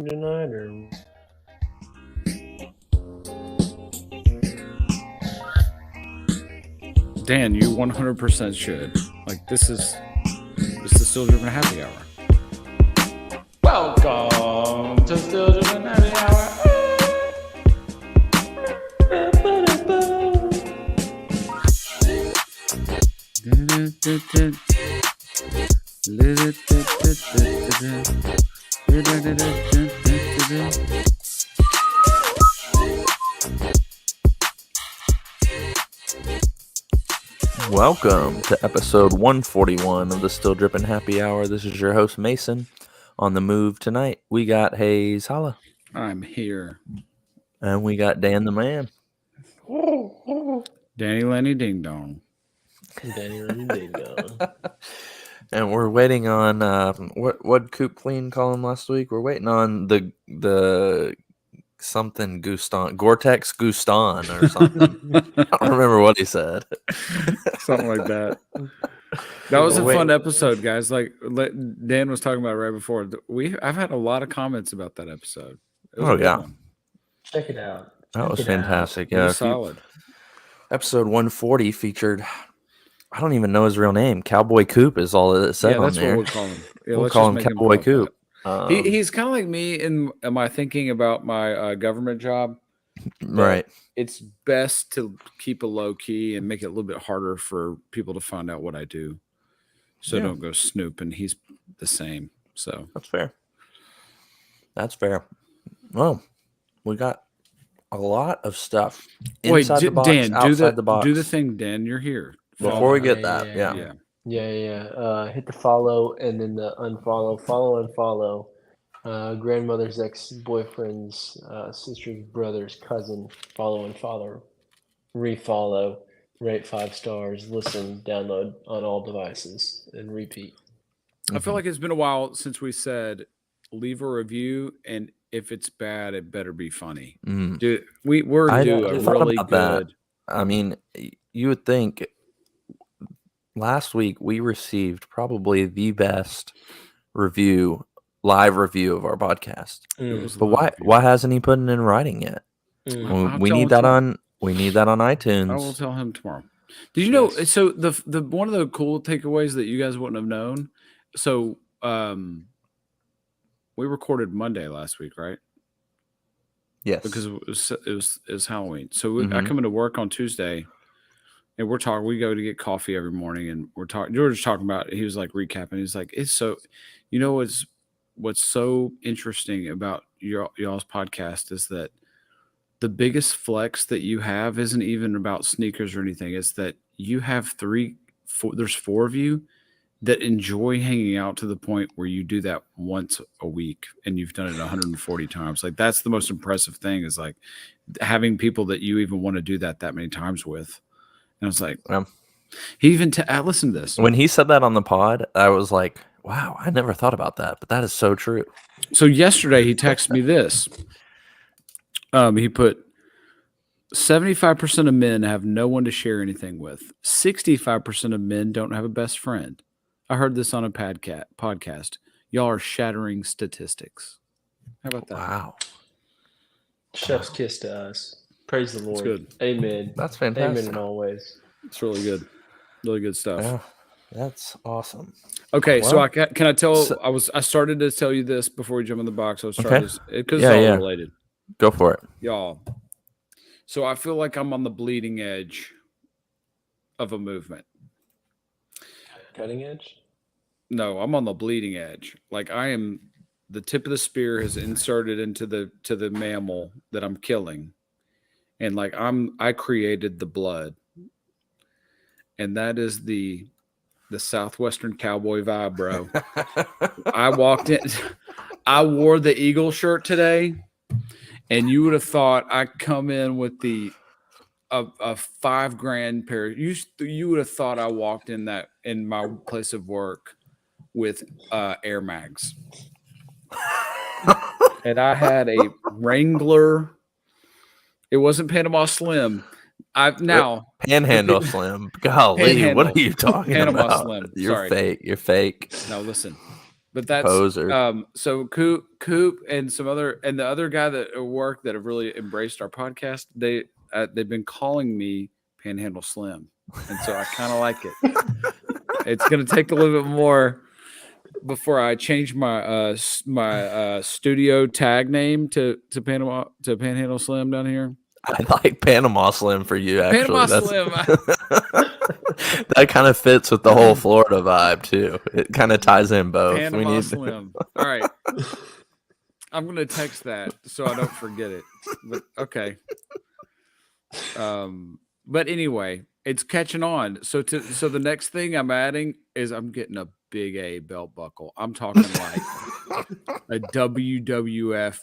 tonight, or Dan, you 100% should. Like, this is Still Driven Happy Hour. Welcome to Still Driven Happy Hour. Welcome to episode 141 of the Still Drippin' Happy Hour. This is your host, Mason. On the move tonight, we got Hayes Holla. I'm here. And we got Dan the Man. Danny Lenny Ding Dong. Danny Lenny Ding Dong. And we're waiting on, what Coop Clean call him last week? We're waiting on the something Guston, Gore-Tex Guston or something. I don't remember what he said. Something like that. That was a fun episode, guys. Like Dan was talking about right before. I've had a lot of comments about that episode. Oh yeah, check it out. That was fantastic. Yeah, solid. Episode 140 featured. I don't even know his real name. Cowboy Coop is all it said on there. What we'll call him. Yeah, we'll call him Cowboy Coop. He's kind of like me in my thinking about my government job. Right. It's best to keep it low key and make it a little bit harder for people to find out what I do. So don't go snooping. He's the same. So that's fair. That's fair. Well, we got a lot of stuff inside the box, Dan, outside the box. Do the thing, Dan. You're here. Before we get that, hit the follow and then the unfollow, follow and follow. Grandmother's ex-boyfriend's sister's brother's cousin, follow and follow, refollow, rate 5 stars, listen, download on all devices, and repeat. I feel like it's been a while since we said leave a review, and if it's bad, it better be funny. Dude, we're due a really good. That. I mean, you would think last week we received probably the best live review of our podcast. But why hasn't he put it in writing yet? We need that on iTunes. I will tell him tomorrow. Did you know? So the one of the cool takeaways that you guys wouldn't have known. So we recorded Monday last week, right? Yes, because it was Halloween. So I come into work on Tuesday, and we're talking. We go to get coffee every morning, and we're talking. George was talking about. He was like recapping. He's like, it's so, what's so interesting about y'all's podcast is that the biggest flex that you have isn't even about sneakers or anything. It's that you have there's 4 of you that enjoy hanging out to the point where you do that once a week and you've done it 140 times. Like, that's the most impressive thing, is like having people that you even want to do that many times with. And I was like, he even I listened to this. When he said that on the pod, I was like, wow, I never thought about that, but that is so true. So yesterday he texted me this. He put 75% of men have no one to share anything with. 65% of men don't have a best friend. I heard this on a podcast. Y'all are shattering statistics. How about that? Wow. Chef's kiss to us. Praise the Lord. That's good. Amen. That's fantastic. Amen in all ways. It's really good. Really good stuff. Yeah, that's awesome. Okay, well, so can I tell? I started to tell you this before we jump in the box. I was trying to, because it's all related. Go for it, y'all. So I feel like I'm on the bleeding edge of a movement. Cutting edge? No, I'm on the bleeding edge. Like, I am. The tip of the spear has inserted into the mammal that I'm killing, and like I created the blood, and that is the Southwestern cowboy vibe, bro. I walked in. I wore the Eagle shirt today, and you would have thought I come in with a $5,000 pair. You would have thought I walked in my place of work with Air Mags, and I had a Wrangler. It wasn't Panama Slim. Panhandle Slim. Golly, what are you talking Panama about? Slim. You're fake. Now listen. But that's Poser. so Coop and the other guy that at work that have really embraced our podcast. They've been calling me Panhandle Slim, and so I kind of like it. It's going to take a little bit more before I change my studio tag name to Panhandle Slim down here. I like Panama Slim for you, actually. Panama Slim. That kind of fits with the whole Florida vibe too. It kind of ties in both. Panama Slim. All right. I'm going to text that so I don't forget it. But okay. But anyway, it's catching on. So the next thing I'm adding is I'm getting a big A belt buckle. I'm talking like a WWF.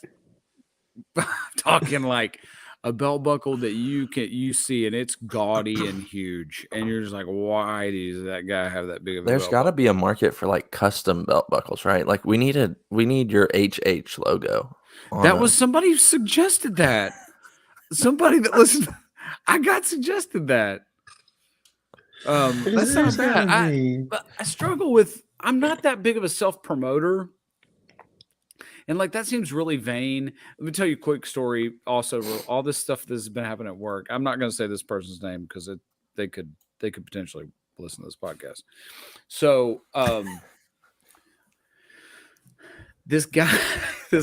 I'm talking like a belt buckle that you see and it's gaudy and huge, and you're just like, why does that guy have that big of a There's belt got to buckle? be a market for like custom belt buckles, right? Like we need your HH logo. That was somebody who suggested that. Somebody that listened. I got suggested that. That's not bad. But I struggle with. I'm not that big of a self promoter. And like that seems really vain. Let me tell you a quick story. Also, all this stuff that's been happening at work. I'm not going to say this person's name because they could potentially listen to this podcast. So this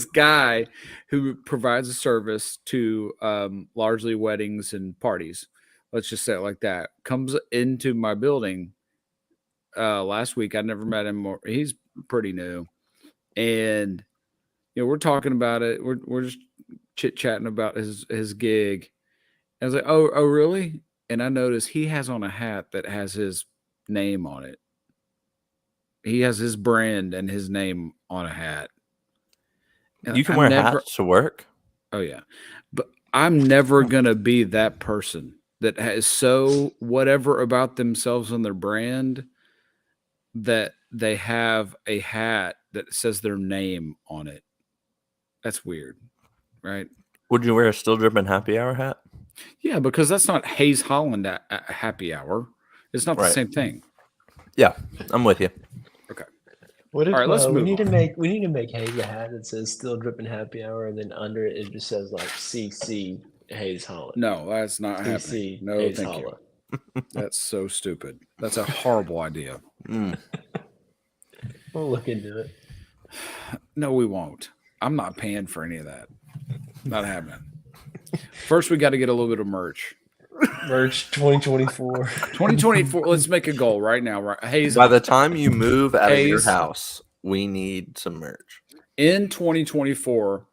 guy who provides a service to largely weddings and parties, let's just say it like that, comes into my building last week. I never met him. He's pretty new, and we're talking about it. We're just chit chatting about his gig. I was like, oh, really? And I noticed he has on a hat that has his name on it. He has his brand and his name on a hat. And you can wear hats to work? Oh, yeah. But I'm never going to be that person that has so whatever about themselves and their brand that they have a hat that says their name on it. That's weird, right? Would you wear a Still Drippin' Happy Hour hat? Yeah, because that's not Hayes Holland at happy hour. It's not the same thing. Yeah, I'm with you. Okay. What if all right, let's move we need to make Hayes a hat that says Still Drippin' Happy Hour, and then under it it just says like CC Hayes Holland. No, that's not happening. No, Hayes thank Holland. you. That's so stupid. That's a horrible idea. We'll look into it. No, we won't. I'm not paying for any of that. Not happening. First, we got to get a little bit of merch. Merch 2024. 2024. Let's make a goal right now. Right, Hayes. By the time you move out of your house, we need some merch. In 2024,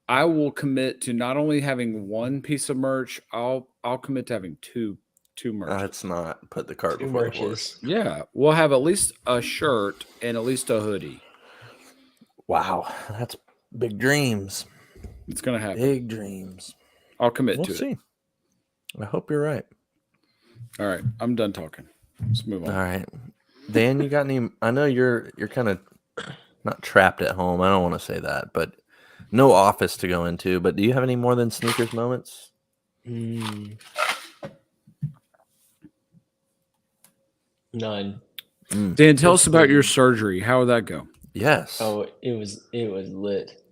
I will commit to not only having one piece of merch. I'll commit to having two merch. Let's not put the cart before the horse. Yeah, we'll have at least a shirt and at least a hoodie. Wow, that's big dreams. It's gonna happen. Big dreams. I'll commit to it. I hope you're right. All right, I'm done talking. Let's move on. All right, Dan, you got any? I know you're kind of not trapped at home. I don't want to say that, but no office to go into. But do you have any more than sneakers moments? None. Dan, tell us about your surgery. How would that go? Yes. Oh, it was lit.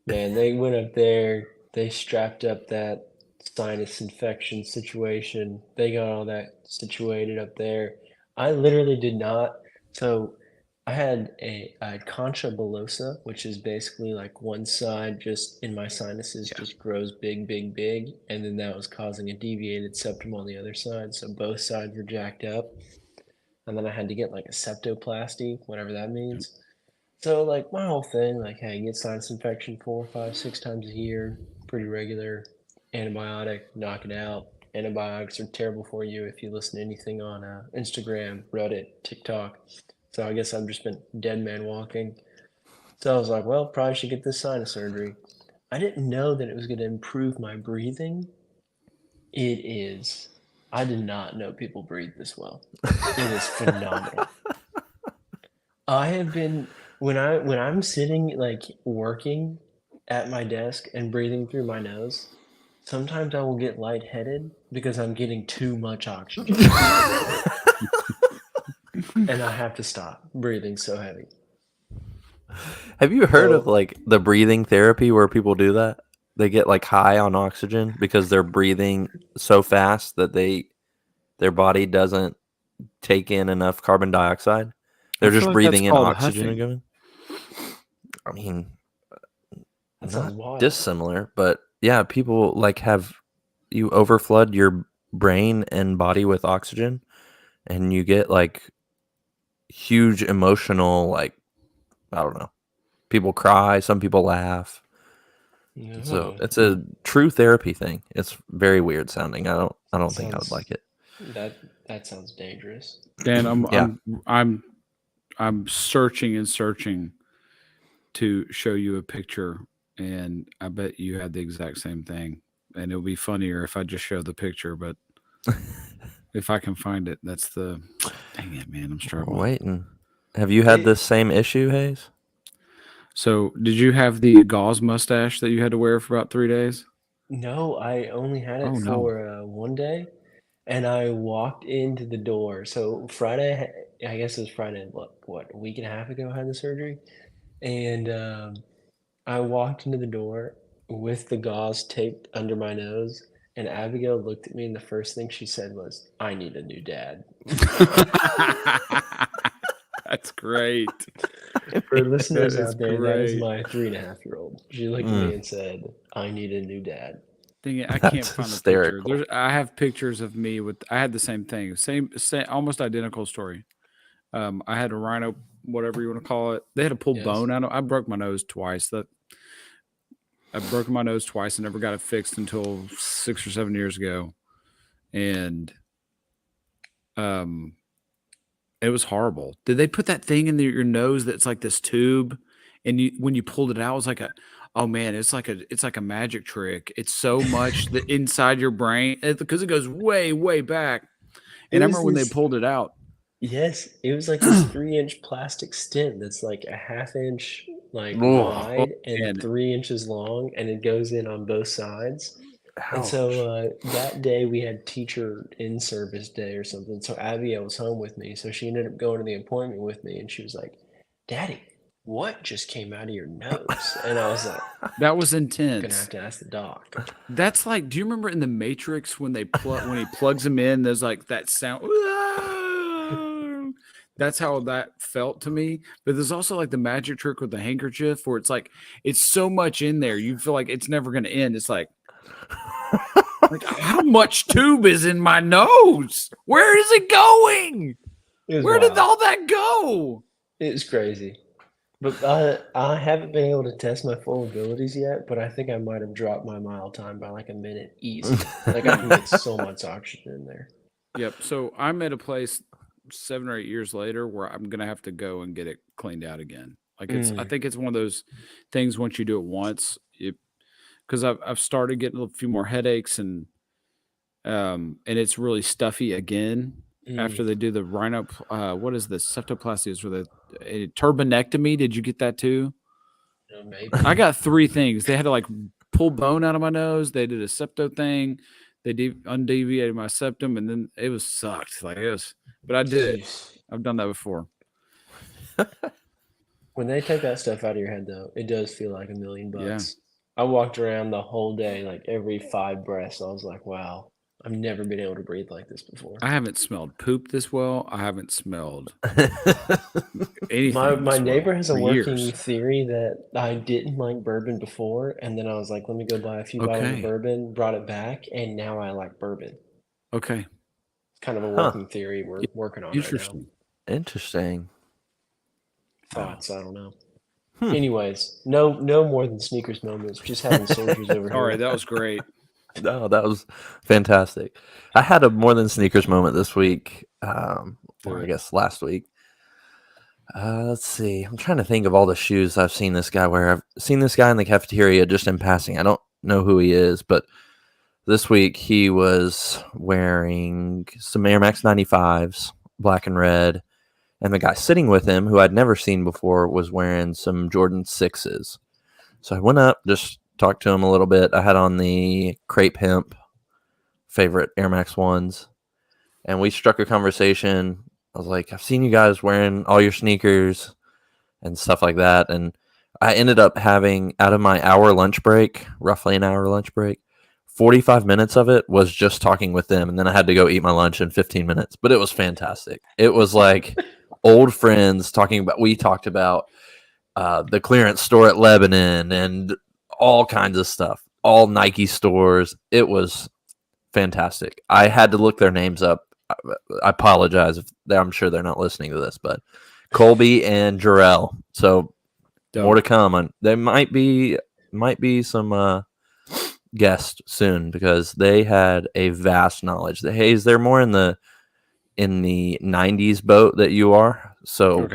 Man, they went up there. They strapped up that sinus infection situation. They got all that situated up there. I literally did not. So I had concha bullosa, which is basically like one side just in my sinuses just grows big, and then that was causing a deviated septum on the other side. So both sides were jacked up. And then I had to get like a septoplasty, whatever that means. So like my whole thing, like, hey, get sinus infection 4, 5, 6 times a year, pretty regular. Antibiotic, knock it out. Antibiotics are terrible for you if you listen to anything on Instagram, Reddit, TikTok. So I guess I've just been dead man walking. So I was like, well, probably should get this sinus surgery. I didn't know that it was going to improve my breathing. It is. I did not know people breathe this well. It is phenomenal. I have been when I'm sitting like working at my desk and breathing through my nose, sometimes I will get lightheaded because I'm getting too much oxygen. And I have to stop breathing so heavy. Have you heard of So like the breathing therapy where people do that? They get like high on oxygen because they're breathing so fast that their body doesn't take in enough carbon dioxide. I They're feel just like that's breathing in called oxygen huffing. again. I mean, that not sounds wild. dissimilar, but yeah, people like have you overflood your brain and body with oxygen and you get like huge emotional like I don't know. People cry, some people laugh. So No, it's a true therapy thing. It's very weird sounding. I that don't think I would like sounds it. that sounds dangerous. Dan, Yeah. I'm searching and searching to show you a picture, and I bet you had the exact same thing. And it'll be funnier if I just show the picture, but if I can find it, that's the dang it, man. I'm We're struggling. waiting. Have you had It, this same issue, Hayes? So, did you have the gauze mustache that you had to wear for about 3 days? no, I only had it Oh no. for one day, and I walked into the door. So Friday, I guess it was Friday. What, a week and a half ago, I had the surgery, and I walked into the door with the gauze taped under my nose, and Abigail looked at me, and the first thing she said was, "I need a new dad." That's great. For That listeners is out there, that is great. my 3.5-year-old. She looked at me and said, "I need a new dad." Dang it, I can't That's find the picture. hysterical. I have pictures of me with. I had the same thing, same, almost identical story. I had a rhino, whatever you want to call it. They had to pull Yes. bone out of. I broke my nose twice. I've broken my nose twice and never got it fixed until 6 or 7 years ago, and um, it was horrible. Did they put that thing in your nose that's like this tube, and when you pulled it out, it was like a oh man, it's like a magic trick. It's so much that inside your brain because it goes way way back. It And I was remember when they this, pulled it out. yes, it was like this 3-inch plastic stent that's like a half inch like Oh, Oh wide and man, 3 inches long, and it goes in on both sides. And so ouch. that day we had teacher in service day or something. So Abigail was home with me. So she ended up going to the appointment with me, and she was like, "Daddy, what just came out of your nose?" And I was like, that was "Gonna have intense. to ask the doc." That's like, do you remember in the Matrix when when he plugs him in? There's like that sound. That's how that felt to me. But there's also like the magic trick with the handkerchief, where it's like it's so much in there, you feel like it's never going to end. It's like how much tube is in my nose? Where is it going? It was Where did wild. all that go? It was crazy. But I haven't been able to test my full abilities yet, but I think I might have dropped my mile time by like a minute easy. Like I can get so much oxygen in there. Yep. So I'm at a place 7 or 8 years later where I'm gonna have to go and get it cleaned out again. Like I Mm, think it's one of those things once you do it once, because I've started getting a few more headaches and it's really stuffy again mm, after they do the rhino. What is this septoplasty? Is where the turbinectomy? Did you get that too? maybe. I got three things. They had to like pull bone out of my nose. They did a septo thing. They undeviated my septum, and then it was sucked. Like it was, but I did it. Jeez. I've done that before. When they take that stuff out of your head, though, it does feel like Yeah. $1,000,000. I walked around the whole day, like every 5 breaths. I was like, wow, I've never been able to breathe like this before. I haven't smelled poop this well. I haven't smelled My anything my this well neighbor has a for working years. theory that I didn't like bourbon before, and then I was like, let me go buy a few bottles of Okay. bourbon, brought it back, and now I like bourbon. Okay. It's kind of a Huh. working theory we're Yeah, working on right now. interesting. Interesting. Wow. Thoughts, I don't know. Hmm. Anyways, no more than sneakers moments. Just having surgeries over All right, here. that was great. No, that was fantastic. I had a more than sneakers moment this week, or I guess last week. Let's see. I'm trying to think of all the shoes I've seen this guy wear. I've seen this guy in the cafeteria just in passing. I don't know who he is, but this week he was wearing some Air Max 95s, black and red. And the guy sitting with him, who I'd never seen before, was wearing some Jordan 6s. So I went up, just talked to him a little bit. I had on the crepe hemp favorite Air Max 1s. And we struck a conversation. I was like, I've seen you guys wearing all your sneakers. and stuff like that. And I ended up having, out of my hour lunch break, roughly an hour lunch break, 45 minutes of it was just talking with them. And then I had to go eat my lunch in 15 minutes. But it was fantastic. It was like old friends talking about, we talked about the clearance store at Lebanon and all kinds of stuff, all Nike stores. It was fantastic. I had to look their names up. I apologize if I'm sure they're not listening to this, but Colby and Jarrell. So more to come. There might be some guests soon because they had a vast knowledge. The Hayes, they're more in the 90s boat that you are. So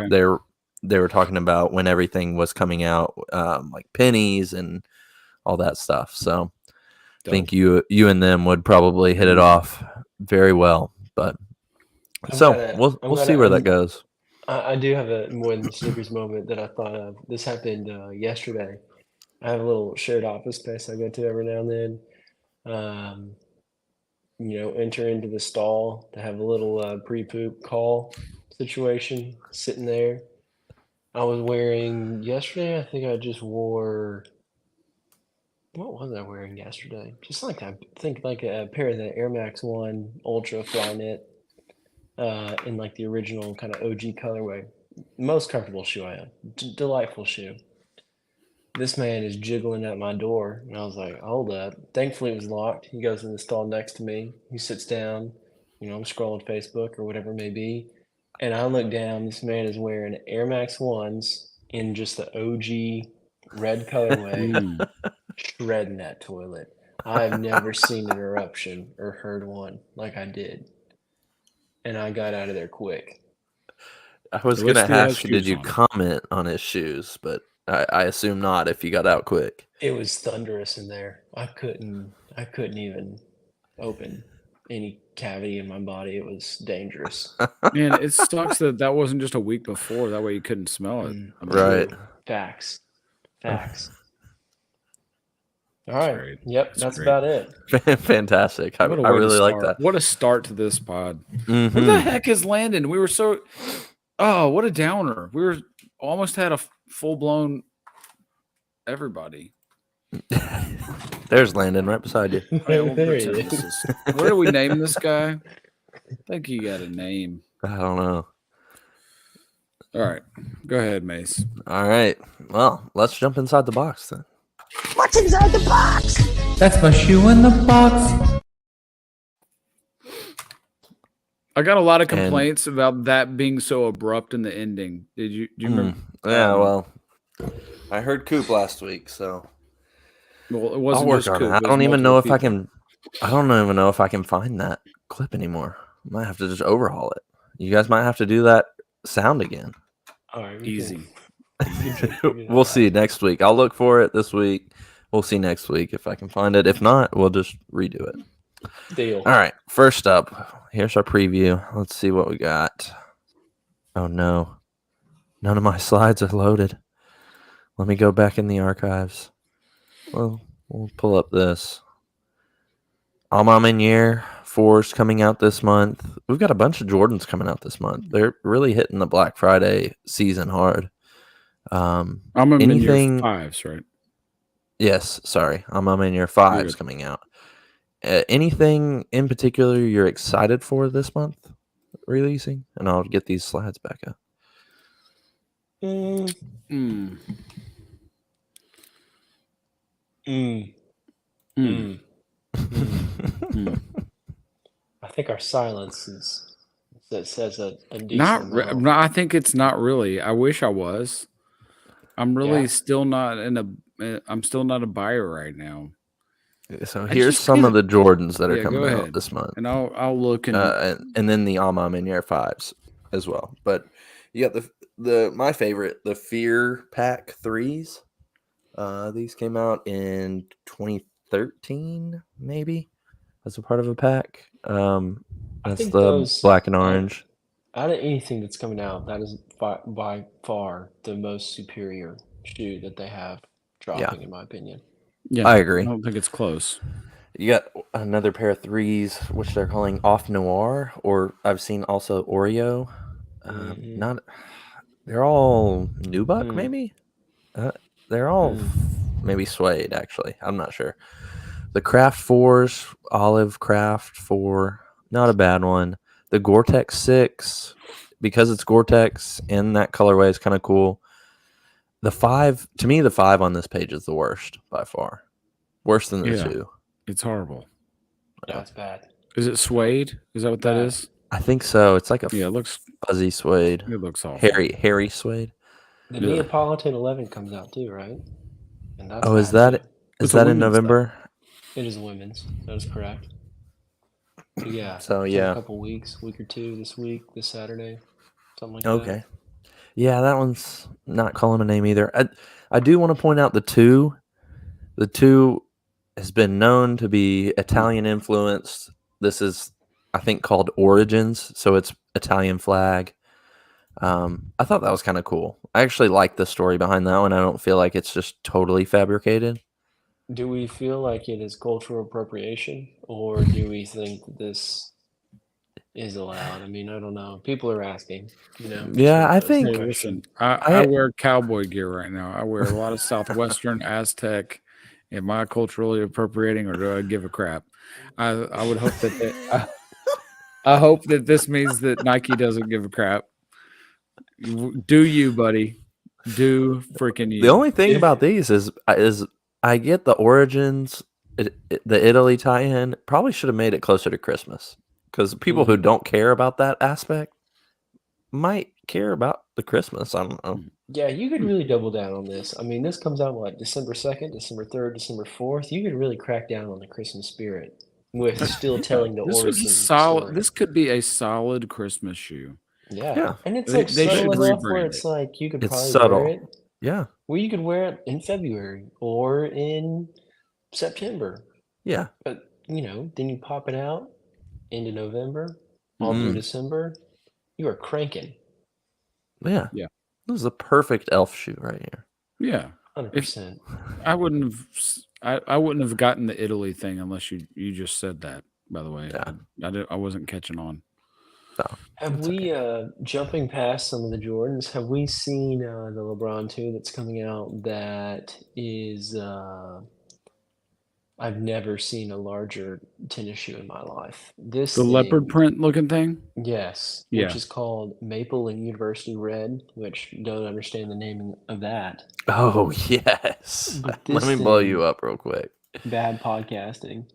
they were talking about when everything was coming out, like pennies and all that stuff. So I think you and them would probably hit it off very well. But we'll see where that goes. I do have a more than Snickers moment that I thought of. This happened yesterday. I have a little shared office space I go to every now and then. Enter into the stall to have a little pre-poop call situation sitting there. I was wearing yesterday. I think I just wore. What was I wearing yesterday? Just like I think like a pair of the Air Max 1 Ultra Flyknit in like the original kind of OG colorway. Most comfortable shoe I own. Delightful shoe. This man is jiggling at my door, and I was like, hold up. Thankfully, it was locked. He goes in the stall next to me. He sits down. I'm scrolling Facebook or whatever it may be. And I look down. This man is wearing Air Max 1s in just the OG red colorway, shredding that toilet. I've never seen an eruption or heard one like I did. And I got out of there quick. I was going to ask you, did you comment on his shoes? But I assume not if you got out quick. It was thunderous in there. I couldn't even open any cavity in my body. It was dangerous. Man, it sucks that wasn't just a week before. That way you couldn't smell it. Right. Facts. All right. Great. Yep, that's about it. Fantastic. I really like that. What a start to this pod. Mm-hmm. Where the heck is Landon? We were so... Oh, what a downer. We were almost had a full-blown everybody. There's Landon right beside you. There he is. Where do we name this guy? I think he got a name. I don't know. All right. Go ahead, Mace. All right. Well, let's jump inside the box then. What's inside the box? That's my shoe in the box. I got a lot of complaints about that being so abrupt in the ending. Do you remember? Yeah, well, I heard Coop last week, so well, it wasn't I'll work just on Coop. it. I don't even know if I can find that clip anymore. I might have to just overhaul it. You guys might have to do that sound again. All right, easy. We'll see next week. I'll look for it this week. We'll see next week if I can find it. If not, we'll just redo it. Deal. All right. First up, here's our preview. Let's see what we got. Oh, no. None of my slides are loaded. Let me go back in the archives. Well, we'll pull up this. Alma Year 4's coming out this month. We've got a bunch of Jordans coming out this month. They're really hitting the Black Friday season hard. Anything 5s, right? Yes, sorry. Alma Year 5's coming out. Anything in particular you're excited for this month releasing? And I'll get these slides back up. I think our silence says a decent amount. I think it's not really. I wish I was. I'm really still not I'm still not a buyer right now. So here's some of the Jordans that are coming out this month, and I'll look and then the Alma Year 5s as well. But you got the my favorite, the Fear Pack 3s. These came out in 2013, maybe, as a part of a pack. That's the black and orange. Out of anything that's coming out, that is by far the most superior shoe that they have dropping, in my opinion. Yeah, I agree. I don't think it's close. You got another pair of 3s, which they're calling Off Noir, or I've seen also Oreo. They're all nubuck, Hmm. maybe. They're all maybe suede. Actually, I'm not sure. The Craft 4s, Olive Craft 4, not a bad one. The Gore-Tex 6, because it's Gore-Tex and that colorway is kind of cool. The 5, to me, the 5 on this page is the worst by far. Worse than the Yeah. 2. It's horrible. Yeah, it's bad. Is it suede? Is that what that Bad. is? I think so. It's like a Yeah, it looks fuzzy suede. it looks awful. Hairy suede. The Yeah. Neapolitan 11 comes out too, right? And that's Oh, is bad, that too. is It's a that in women's stuff. November? It is women's. That is correct. But yeah. So, it's in yeah. a couple weeks, week or two, this Saturday, something like that. Okay. Yeah, that one's not calling a name either. I do want to point out the 2. The 2 has been known to be Italian influenced. This is, I think, called Origins, so it's Italian flag. I thought that was kind of cool. I actually like the story behind that one. I don't feel like it's just totally fabricated. Do we feel like it is cultural appropriation, or do we think that this is allowed? I mean, I don't know. People are asking, Yeah, I that's the think- Hey, question. listen, I wear cowboy gear right now. I wear a lot of Southwestern Aztec. Am I culturally appropriating, or do I give a crap? I would hope that I hope that this means that Nike doesn't give a crap. Do you, buddy? Do freaking you? The only thing If- about these is I get the Origins, the Italy tie-in. Probably should have made it closer to Christmas, because people who don't care about that aspect might care about the Christmas. I don't know. Yeah, you could really double down on this. I mean, this comes out what, December 2nd, December 3rd, December 4th. You could really crack down on the Christmas spirit with still telling the This was origin a solid. story. This could be a solid Christmas shoe. Yeah. Yeah. And it's They- like they should subtle enough where rebrand it's it. like you could It's probably subtle. wear it. Yeah, Well, you could wear it in February or in September. yeah. But, then you pop it out into November, all through Mhm. December. You are cranking. Yeah. Yeah. This is a perfect elf shoe right here. Yeah, 100%. I wouldn't have. I wouldn't have gotten the Italy thing unless you just said that. By the way, Yeah. I wasn't catching on. Have That's we, jumping past some of the Jordans, have we seen the LeBron 2 that's coming out that is, I've never seen a larger tennis shoe in my life. This The leopard thing, print looking thing. yes, Yeah. which is called Maple and University Red, which don't understand the naming of that. Oh yes. But Let this me blow thing- you up real quick. Bad podcasting.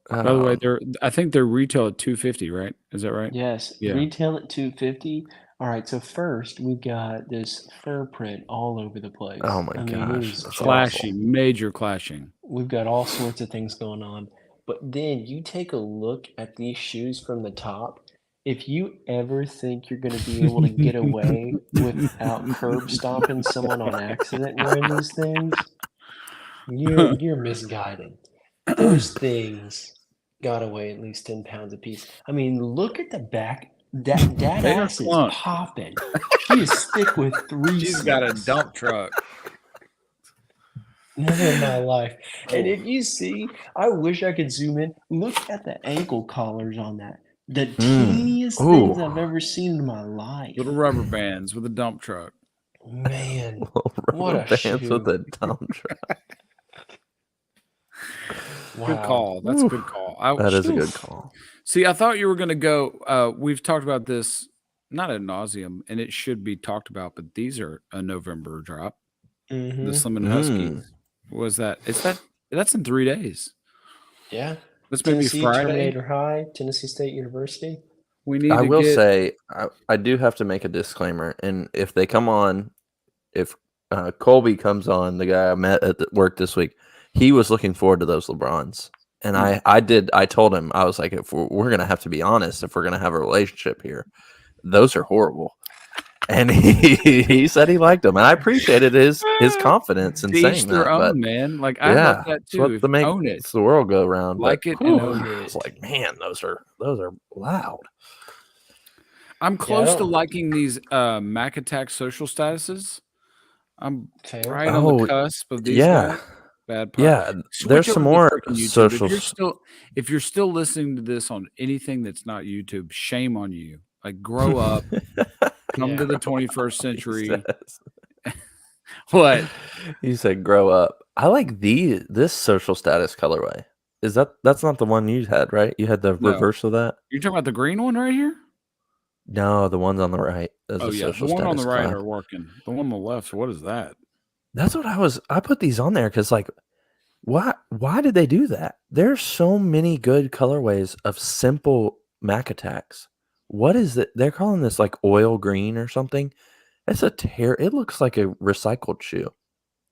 By the way, Um, I think they're retail at $250, right? Is that right? Yes, Yeah. retail at $250. All right, so first we've got this fur print all over the place. Oh my I mean, gosh, it is that's Clashing, major clashing. We've got all sorts of things going on. But then you take a look at these shoes from the top. If you ever think you're going to be able to get away without curb stomping someone on accident wearing these things, you're misguided. Those things got to weigh at least 10 pounds a piece. I mean, look at the back. That They are ass is clunk. popping. She is thick with 3 She's got a cents. dump truck. Never in my life. And if you see, I wish I could zoom in. Look at the ankle collars on that. The teeniest things Ooh. I've ever seen in my life. Little rubber bands with a dump truck. Man, little what rubber a bands with shoe. a dump truck. Wow. Good call. That's a good call. That is a good Oof. call. See, I thought you were going to go. We've talked about this not ad nauseum, and it should be talked about, but these are a November drop. Mhm. The Slim and Huskies. Was that? That's in 3 days. Yeah. That's maybe Tennessee Friday. Terminator High, Tennessee State University. We need I to will get, say I do have to make a disclaimer, and if they come on, if Colby comes on, the guy I met at work this week, he was looking forward to those LeBrons, and I told him, I was like, if we're gonna have to be honest, if we're gonna have a relationship here, those are horrible. And he said he liked them, and I appreciated his confidence in to each saying their that. own, But man. Like I yeah, love that it's what too. the Own it. makes the world go round. Like but, it and whew, own it. It's like, man, those are loud. I'm close to don't- liking these Mac Attack social statuses. I'm Fair. right on the Oh, cusp of these yeah. guys. Bad pod. Yeah, Switch there's over some to more freaking YouTube. social. If you're still listening to this on anything that's not YouTube, shame on you. Like, grow up, come Yeah. to the 21st He century. says. What? You said grow up. I like this social status colorway. That's not the one you had, right? You had the No. reverse of that? You're talking about the green one right here? No, the ones on the right. Those Oh are yeah, the social one on the status right collab. are working. The one on the left, what is that? That's what I put these on there because, like, why did they do that? There's so many good colorways of simple Mac attacks. What is it? They're calling this like oil green or something. It's it looks like a recycled shoe,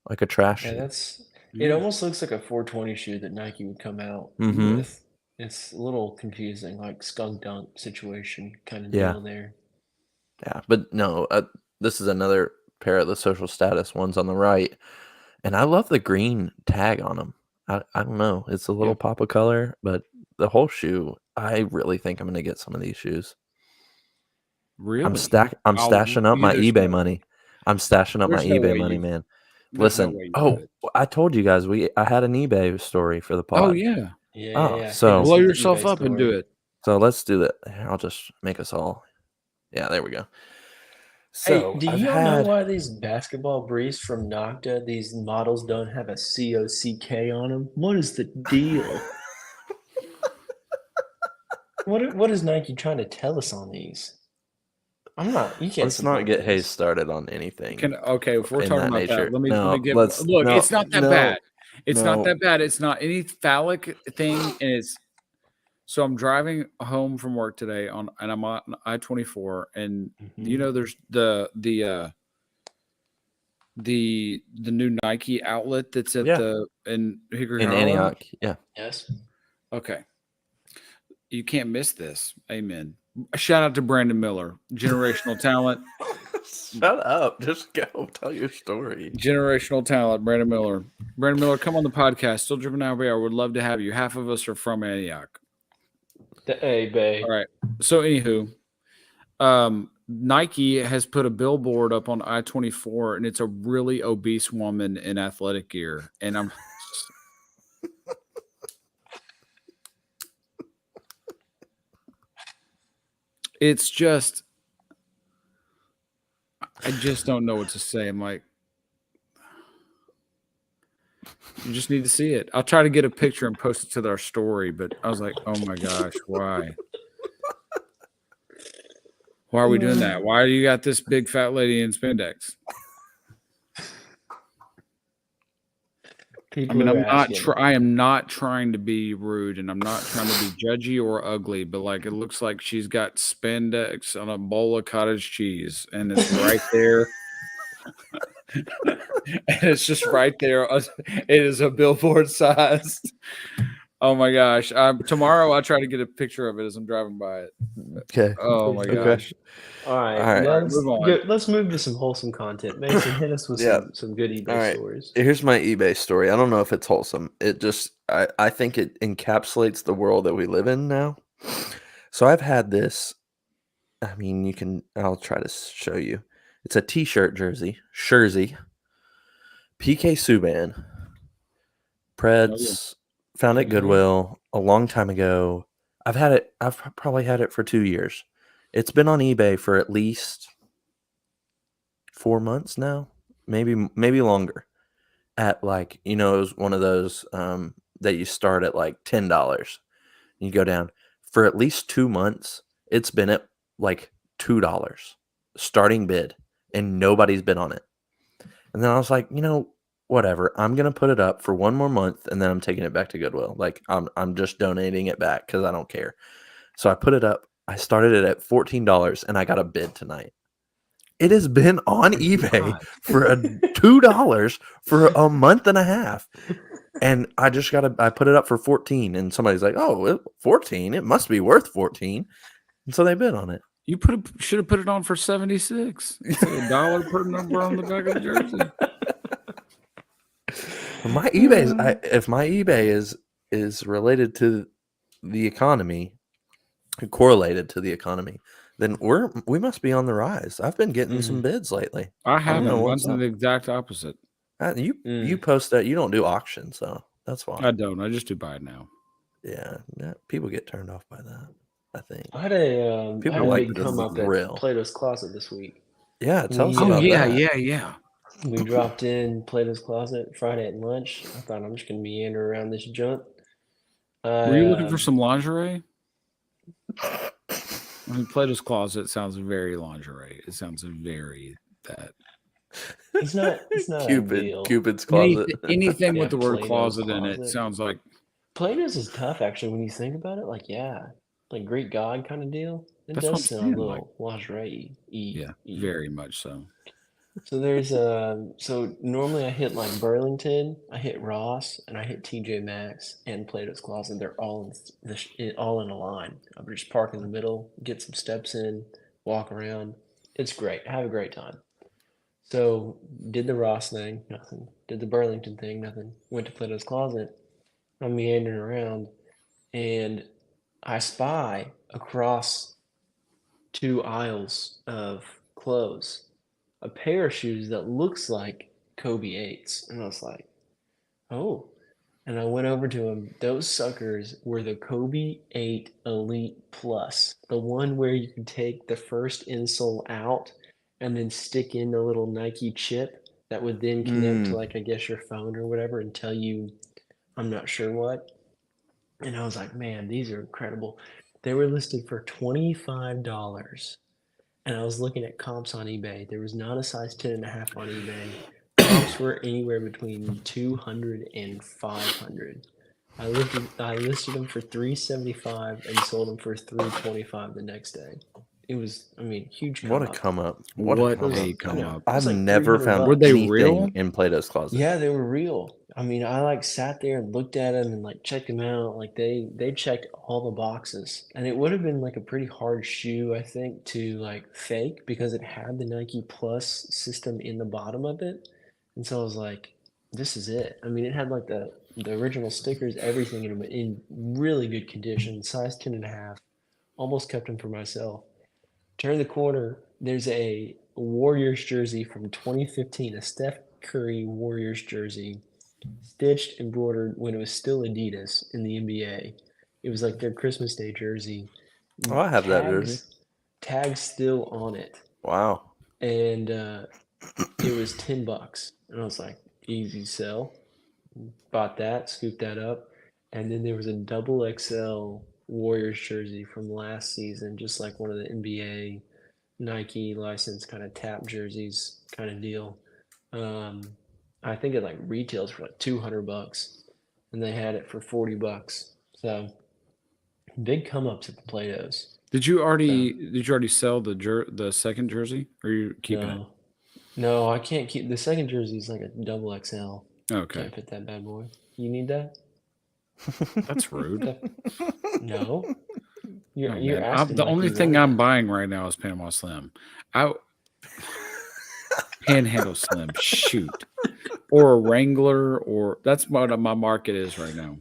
like a trash Yeah, shoe. it almost looks like a 420 shoe that Nike would come out Mm-hmm. with. It's a little confusing, like skunk dunk situation kind of Yeah. deal there. Yeah, but no, this is another pair of the social status ones on the right, and I love the green tag on them. I don't know, it's a little pop of color, but the whole shoe, I really think I'm going to get some of these shoes. Really? I'm stashing up my eBay money. I'm stashing up my there's no eBay way money, you- man. there's no Listen, way you do it. I told you guys I had an eBay story for the pod. Oh yeah. Yeah. so- Hit us Blow with the yourself eBay up and do story. it. So let's do that. Here, I'll just make us all. Yeah, there we go. So Hey, do I've y'all know had why these basketball briefs from Nocta, these models don't have a COCK on them? What is the deal? What is Nike trying to tell us on these? You can't let's not support get this. Hayes started on anything. Okay, if we're in talking that about nature. that, let me No, give let's- look, no, it's not that no, bad. It's no. not that bad. It's not any phallic thing, and it's so I'm driving home from work today and I'm on I-24, and you know there's the new Nike outlet that's at in Hickory in Hollow. Antioch. Yeah. Yes. Okay. You can't miss this. Amen. A shout out to Brandon Miller, generational talent. Shut up. Just go tell your story. Generational talent, Brandon Miller. Brandon Miller, come on the podcast. Still driven out we are. Would love to have you. Half of us are from Antioch. Hey, babe. All right. So, anywho, Nike has put a billboard up on I-24, and it's a really obese woman in athletic gear. And I'm it's just I just don't know what to say. I'm like, you just need to see it. I'll try to get a picture and post it to our story, but I was like, oh my gosh, why? Why are we doing that? Why do you got this big fat lady in spandex? I mean, I am not trying to be rude, and I'm not trying to be judgy or ugly, but like it looks like she's got spandex on a bowl of cottage cheese, and it's right there. And it's just right there. It is a billboard sized. Oh my gosh! Tomorrow I'll try to get a picture of it as I'm driving by it. Okay. Oh my gosh! All right. Move on. Let's move to some wholesome content. Mason, hit us with some good eBay stories. Here's my eBay story. I don't know if it's wholesome. It just I think it encapsulates the world that we live in now. So I've had this. I mean, I'll try to show you. It's a t-shirt jersey. PK Subban. Preds found it Goodwill a long time ago. I've probably had it for 2 years. It's been on eBay for at least 4 months now, maybe longer. At like, it was one of those that you start at like $10. You go down for at least 2 months. It's been at like $2 starting bid, and nobody's bid on it. And then I was like, whatever. I'm gonna put it up for 1 more month, and then I'm taking it back to Goodwill. Like I'm just donating it back because I don't care. So I put it up. I started it at $14, and I got a bid tonight. It has been on eBay for $2 for a month and a half, and I put it up for 14, and somebody's like, "Oh, 14? It must be worth 14," and so they bid on it. You should have put it on for 76. It's like $1 per number on the back of the jersey. My eBay if my eBay is related to the economy, correlated to the economy, then we must be on the rise. I've been getting some bids lately. I haven't. Mine's the exact opposite. You post that. You don't do auctions, so that's why. I don't. I just do buy it now. Yeah, people get turned off by that. I think. I had a People big like the come up grill. at Plato's Closet this week. Yeah, tell us We, about yeah, that. yeah. We dropped in Plato's Closet Friday at lunch. I thought I'm just gonna meander around this junk. Were you looking for some lingerie? I mean, Plato's Closet sounds very lingerie. It sounds very that. It's not ideal. Cupid's closet. Anything Yeah, with the word Plato's closet in it Closet. sounds like Plato's is tough actually when you think about it. Like, yeah, like Greek god kind of deal. It That's what does I'm sound a saying, like- little lingerie. yeah, very much so. So there's so normally I hit like Burlington, I hit Ross, and I hit TJ Maxx and Plato's Closet. They're all all in a line. I would just park in the middle, get some steps in, walk around. It's great. Have a great time. So did the Ross thing, nothing. Did the Burlington thing, nothing. Went to Plato's Closet. I'm meandering around, and I spy across 2 aisles of clothes a pair of shoes that looks like Kobe 8s. And I was like, oh. And I went over to them. Those suckers were the Kobe 8 Elite Plus, the one where you can take the first insole out and then stick in the little Nike chip that would then connect to, like, I guess your phone or whatever and tell you, I'm not sure what. And I was like, man, these are incredible. They were listed for $25. And I was looking at comps on eBay. There was not a size 10.5 on eBay. Comps were anywhere between 200 and 500. I listed them for $375 and sold them for $325 the next day. It was, I mean, huge come What a up. come up. What a a come up. come up. It was I've like never 300 found bucks. Were they anything real? in Plato's Closet. Yeah, they were real. I mean, I like sat there and looked at them and like checked them out. Like they checked all the boxes, and it would have been like a pretty hard shoe, I think, to like fake because it had the Nike Plus system in the bottom of it. And so I was like, this is it. I mean, it had like the original stickers, everything in really good condition, size 10.5. Almost kept them for myself. Turn the corner, there's a Warriors jersey from 2015, a Steph Curry Warriors jersey, stitched, embroidered when it was still Adidas in the NBA. It was like their Christmas Day jersey. Oh, I have that jersey. Tags still on it, Wow. and it was $10, and I was like, easy sell. Bought that, scooped that up, and then there was a double XL Warriors jersey from last season, just like one of the NBA Nike licensed kind of tap jerseys kind of deal. I think it like retails for like $200, and they had it for $40. So big come ups at the Play-Dohs. Did you already sell the second jersey, or are you keeping it? No, I can't keep the second jersey. Is like a double XL. Okay, Can't fit that bad boy. You need that? that's rude. No. You're No, you're man. asking The like only you thing want I'm it. buying right now is Panama Slim. Panhandle Slim, shoot, or a Wrangler, or that's what my market is right now.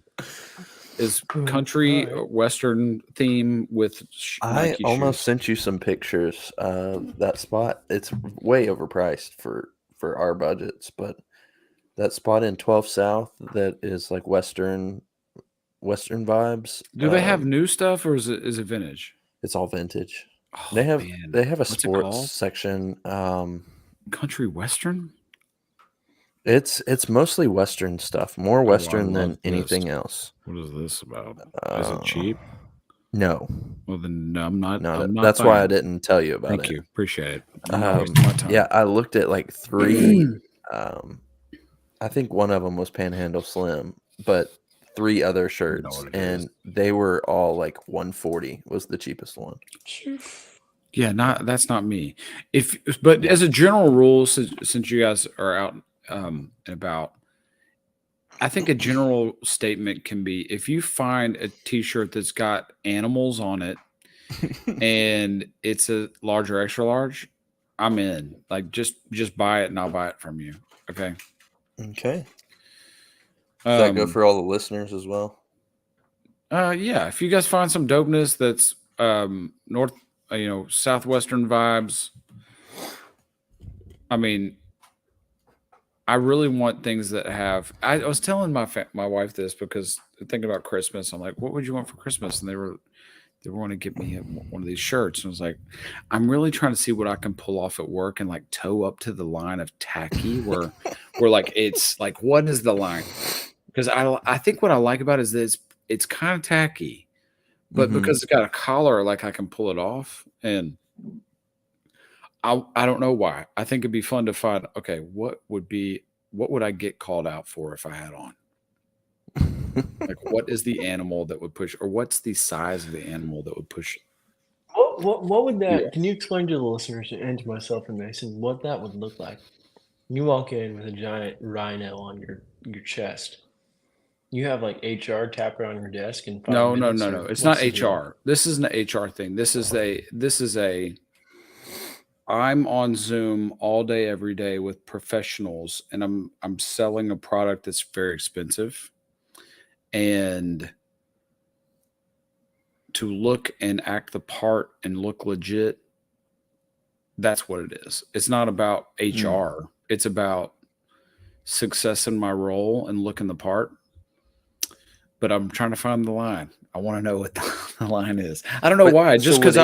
Is country All right. Western theme with I Nike almost shoes. sent you some pictures of that spot. It's way overpriced for our budgets, but that spot in 12 South that is like Western vibes. Do they have new stuff, or is it vintage? It's all vintage. Oh, They have man. a What's it sports called? section. Country Western. It's mostly Western stuff, more I Western love than this. anything else. What is this about? Is it cheap? No, Well, then no, I'm not. I'm not that's why I buying it. didn't tell you about Thank it. you. Appreciate it. I'm not wasting my time. Yeah, I looked at like 3. I think one of them was Panhandle Slim, but 3 other shirts, what it and is. they were all like 140 was the cheapest one. Yeah, that's not me. But as a general rule, since you guys are out and about, I think a general statement can be: if you find a T-shirt that's got animals on it and it's a large or extra large, I'm in. Like, just buy it and I'll buy it from you. Okay. Okay. Does that go for all the listeners as well? Yeah. If you guys find some dopeness that's north, southwestern vibes, I mean, I really want things that have. I was telling my wife this because thinking about Christmas, I'm like, what would you want for Christmas? And they want to get me one of these shirts. And I was like, I'm really trying to see what I can pull off at work and like toe up to the line of tacky where like, it's like, what is the line? Because I think what I like about it is that it's kind of tacky, but because it's got a collar, like I can pull it off. And I don't know why. I think it'd be fun to find, okay, what would I get called out for if I had on? Like, what is the animal that would push, or what's the size of the animal that would push? What would that? Yeah. Can you explain to the listeners and to myself and Mason what that would look like? You walk in with a giant rhino on your chest. You have like HR tap around your desk and No. It's not HR. This isn't an HR thing. This is a. I'm on Zoom all day, every day with professionals, and I'm selling a product that's very expensive. And to look and act the part and look legit, that's what it is. It's not about HR. It's about success in my role and looking the part. But I'm trying to find the line. I want to know what the line is. I don't know why. Just because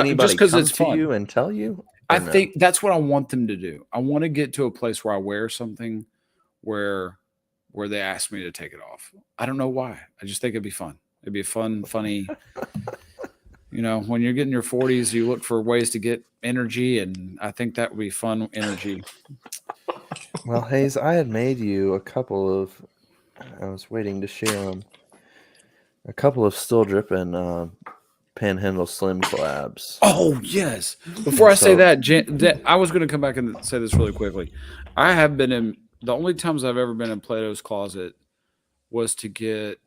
it's fun. You and tell you. I think that's what I want them to do. I want to get to a place where I wear something where they ask me to take it off. I don't know why. I just think it'd be fun. It'd be a funny. When you're getting your 40s, you look for ways to get energy, and I think that would be fun energy. Well, Hayes, I had made you a couple of. I was waiting to share them. A couple of still dripping Panhandle Slim collabs. Oh yes! Before I say that, I was going to come back and say this really quickly. I have been in. The only times I've ever been in Plato's Closet was to get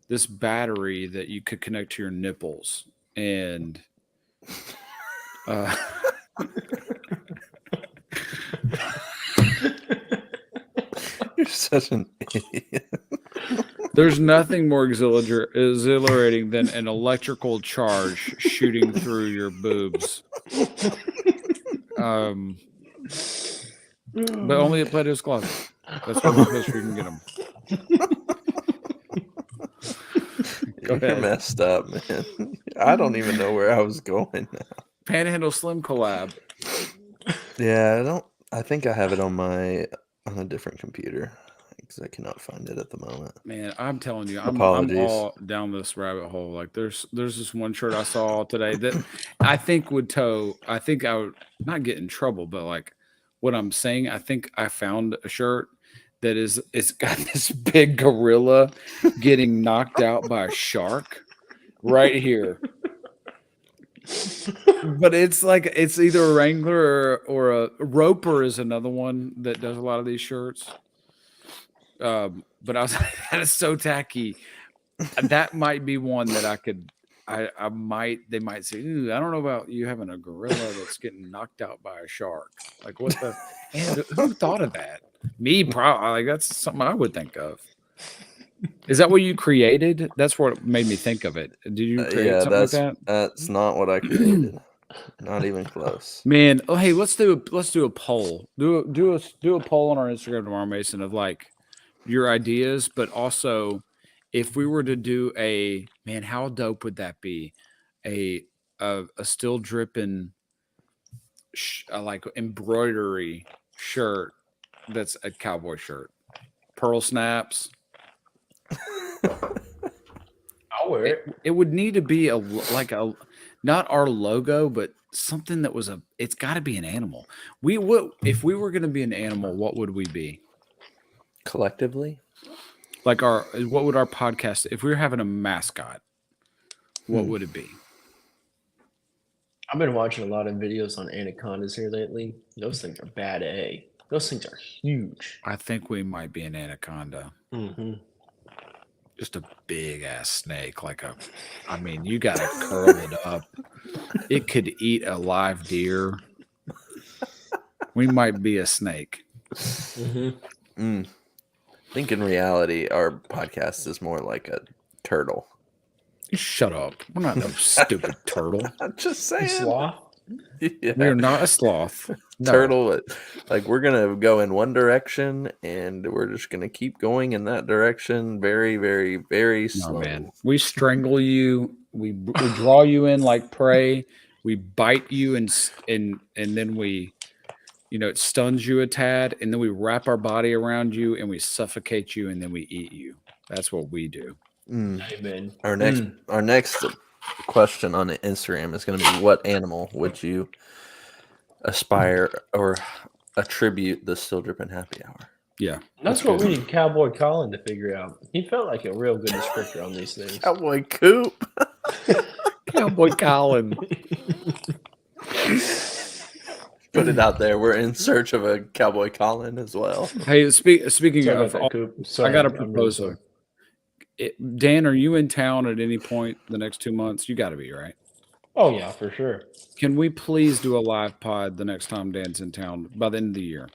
this battery that you could connect to your nipples. And you're such an idiot. There's nothing more exhilarating than an electrical charge shooting through your boobs. But only at Plato's Closet. That's the best you can get them. You're messed up, man. I don't even know where I was going now. Panhandle Slim collab. Yeah, I think I have it on a different computer because I cannot find it at the moment. Man, I'm telling you, I'm all down this rabbit hole. Like there's this one shirt I saw today that I think would I think I would not get in trouble, but like what I'm saying, I think I found a shirt that it's got this big gorilla getting knocked out by a shark right here. But it's like it's either a Wrangler or a Roper is another one that does a lot of these shirts. But I was like, that is so tacky. That might be one that I could. They might say, ooh, I don't know about you having a gorilla that's getting knocked out by a shark. Like what the? And who thought of that? Me, probably. Like that's something I would think of. Is that what you created? That's what made me think of it. Did you create something like that? That's not what I created. Not even close. Man, oh hey, let's do a poll. Do a poll on our Instagram tomorrow, Mason, of like your ideas, but also if we were to do how dope would that be? A still dripping like embroidery shirt that's a cowboy shirt. Pearl snaps. I'll wear it. It would need to be not our logo, but something that was it's got to be an animal. If we were going to be an animal, what would we be? Collectively? Like what would our podcast, if we were having a mascot, what would it be? I've been watching a lot of videos on anacondas here lately. Those things are bad A. Those things are huge. I think we might be an anaconda. Mm-hmm. Just a big ass snake, you got to curl it up. It could eat a live deer. We might be a snake. Mm-hmm. I think in reality, our podcast is more like a turtle. Shut up. We're not no stupid turtle. I'm just saying. Sloth? Yeah. We're not a sloth. No. Turtle, like we're gonna go in one direction and we're just gonna keep going in that direction very, very, very slow. No, man. We strangle you we draw you in like prey. We bite you and then we, it stuns you a tad, and then we wrap our body around you and we suffocate you and then we eat you. That's what we do. Amen. Our next question on Instagram is going to be, what animal would you aspire or attribute the Still Drippin' Happy Hour? Yeah, That's what we need Cowboy Colin to figure out. He felt like a real good descriptor on these things. Cowboy Coop. Cowboy Colin. Put it out there. We're in search of a Cowboy Colin as well. Hey, speaking Sorry of, about that, Coop. Sorry, I got a I'm really proposal. sorry. Dan, are you in town at any point the next 2 months? You got to be, right? Oh yeah, for sure. Can we please do a live pod the next time Dan's in town by the end of the year?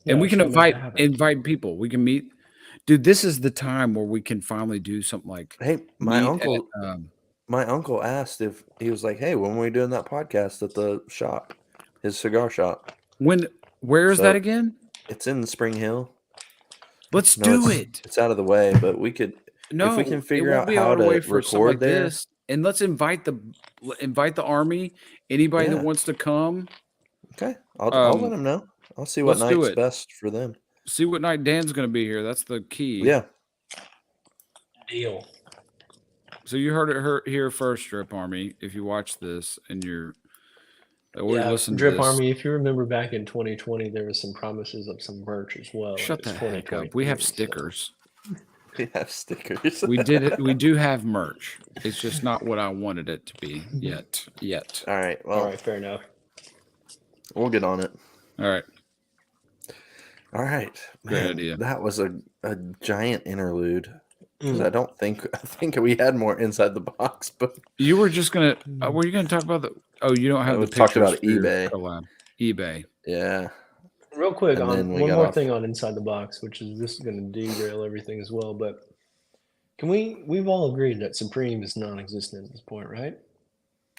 Yeah, And we can sure, make that happen. invite people. We can meet. Dude, this is the time where we can finally do something like. Hey, my meet uncle. at, My uncle asked if he was like, "Hey, when are we doing that podcast at the shop, his cigar shop?" Where is that again? It's in Spring Hill. Let's do it. It's out of the way, but we could. No, if we can figure it won't out be how out of the way to for something record like there, this, and let's invite the army. Anybody Yeah. that wants to come. okay, I'll let them know. I'll see what let's do night's it. best for them. See what night Dan's going to be here. That's the key. Yeah, Deal. So you heard it here first, Drip Army. If you watch this and you're or you listen to Drip this, Army. If you remember back in 2020, there was some promises of some merch as well. shut It's the heck up. 2023, We have so- stickers. we have stickers. We do have merch. It's just not what I wanted it to be yet. All right. Well, All right, fair enough. we'll get on it. All right. All right. Great Man, idea. That was a giant interlude. 'Cause Mm. I think we had more inside the box, but You were just gonna. Were you gonna talk about the? Oh, you don't have We the talked pictures about for your eBay. collab. eBay. yeah. Real quick, And then on we one got more off. thing on Inside the Box, which is this is going to derail everything as well. But we've all agreed that Supreme is non-existent at this point, right?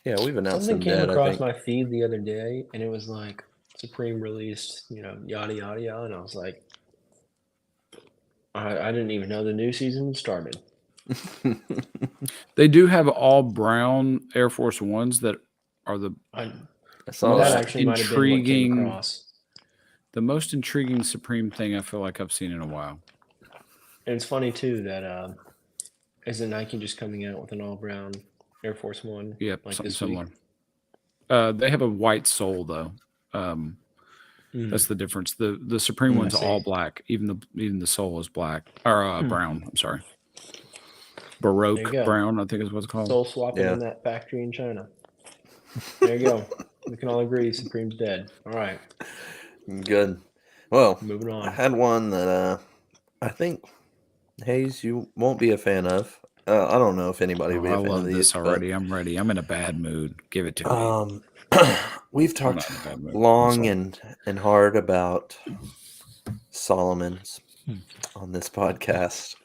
Yeah, we've announced Something them came dead, I across think. my feed the other day, and it was like Supreme released, yada yada yada, and I was like, I didn't even know the new season started. They do have all brown Air Force Ones that are the I saw that that. actually might have been what came intriguing- across. most intriguing Supreme thing I feel like I've seen in a while. And it's funny too that isn't Nike just coming out with an all brown Air Force One? Yep, like something this week? similar. They have a white sole though. That's the difference. The Supreme I one's all see. black. Even the sole is black or brown. I'm sorry. Baroque There you go. brown, I think is what it's called. Soul swapping Yeah. in that factory in China. There you go. We can all agree Supreme's dead. All right, Good. Well, moving I on. had one that I think Hayes you won't be a fan of. I don't know if anybody will be I a fan love of these. this already. I'm ready. I'm in a bad mood. Give it to me. We've I'm talked not in a bad mood. I'm long sorry. and hard about Solomon's on this podcast,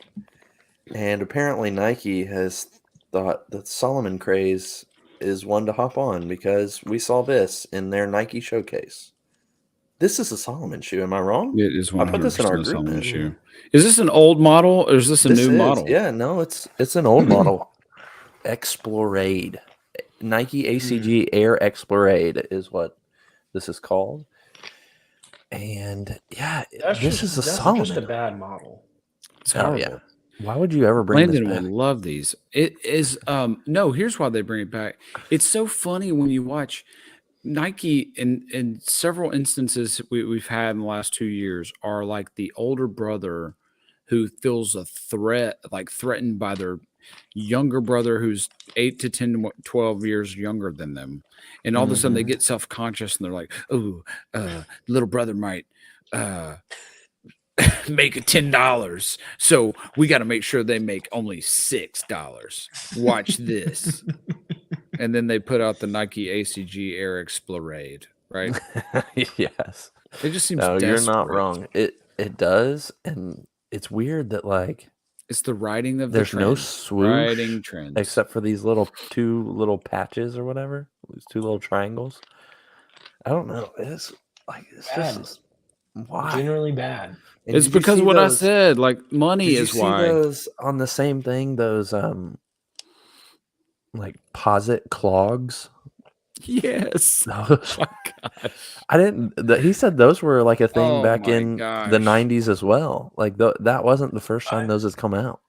and apparently Nike has thought that Solomon craze is one to hop on because we saw this in their Nike showcase. This is a Solomon shoe. Am I wrong? It is 100% I put this in our a group, Solomon man. shoe. Is this an old model or is this a This new is- model? Yeah, no, it's an old model. Explorade. Nike ACG Air Explorade is what this is called. And yeah, this is a that's Solomon. just a bad model. It's Oh, horrible. yeah. Why would you ever bring Landon this would back? love these. It is no, here's why they bring it back. It's so funny when you watch Nike in several instances we've had in the last 2 years are like the older brother who feels a threat, like threatened by their younger brother who's 8 to 10, 12 years younger than them. And all of a sudden they get self-conscious and they're like, oh, little brother might make $10. So we got to make sure they make only $6. Watch this. And then they put out the Nike ACG Air Explorade, right? Yes. It just seems No, you're not desperate. wrong. It does, and it's weird that like It's the writing of there's the no trend. swoosh Riding trends. except for these two little patches or whatever, these two little triangles. I don't know. It's Bad. just why. Generally bad. And It's did you because see what I those- said, like money Did you is see why. those on the same thing? Those like posit clogs. Yes. Those- Oh my gosh. I didn't. He said those were like a thing Oh back my in the gosh. '90s as well. Like that wasn't the first time those had come out.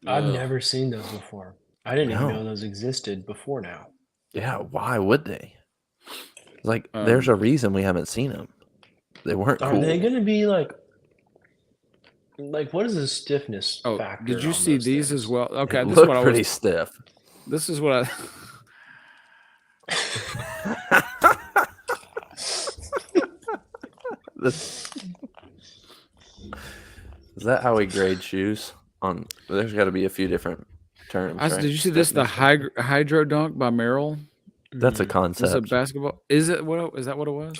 I've Ugh. never seen those before. I didn't even No. know those existed before now. Yeah, why would they? Like, there's a reason we haven't seen them. They weren't Are cool. they going to be like what is the stiffness Oh, factor? did you on see those these things? as well? Okay, It this is looked what I pretty was. stiff. This is what Is that how we grade shoes? There's got to be a few different terms. I. Right? Did you see this? The Hydro Dunk by Merrill. That's a Mhm. This is a concept. basketball. Is it? What is that? What it was?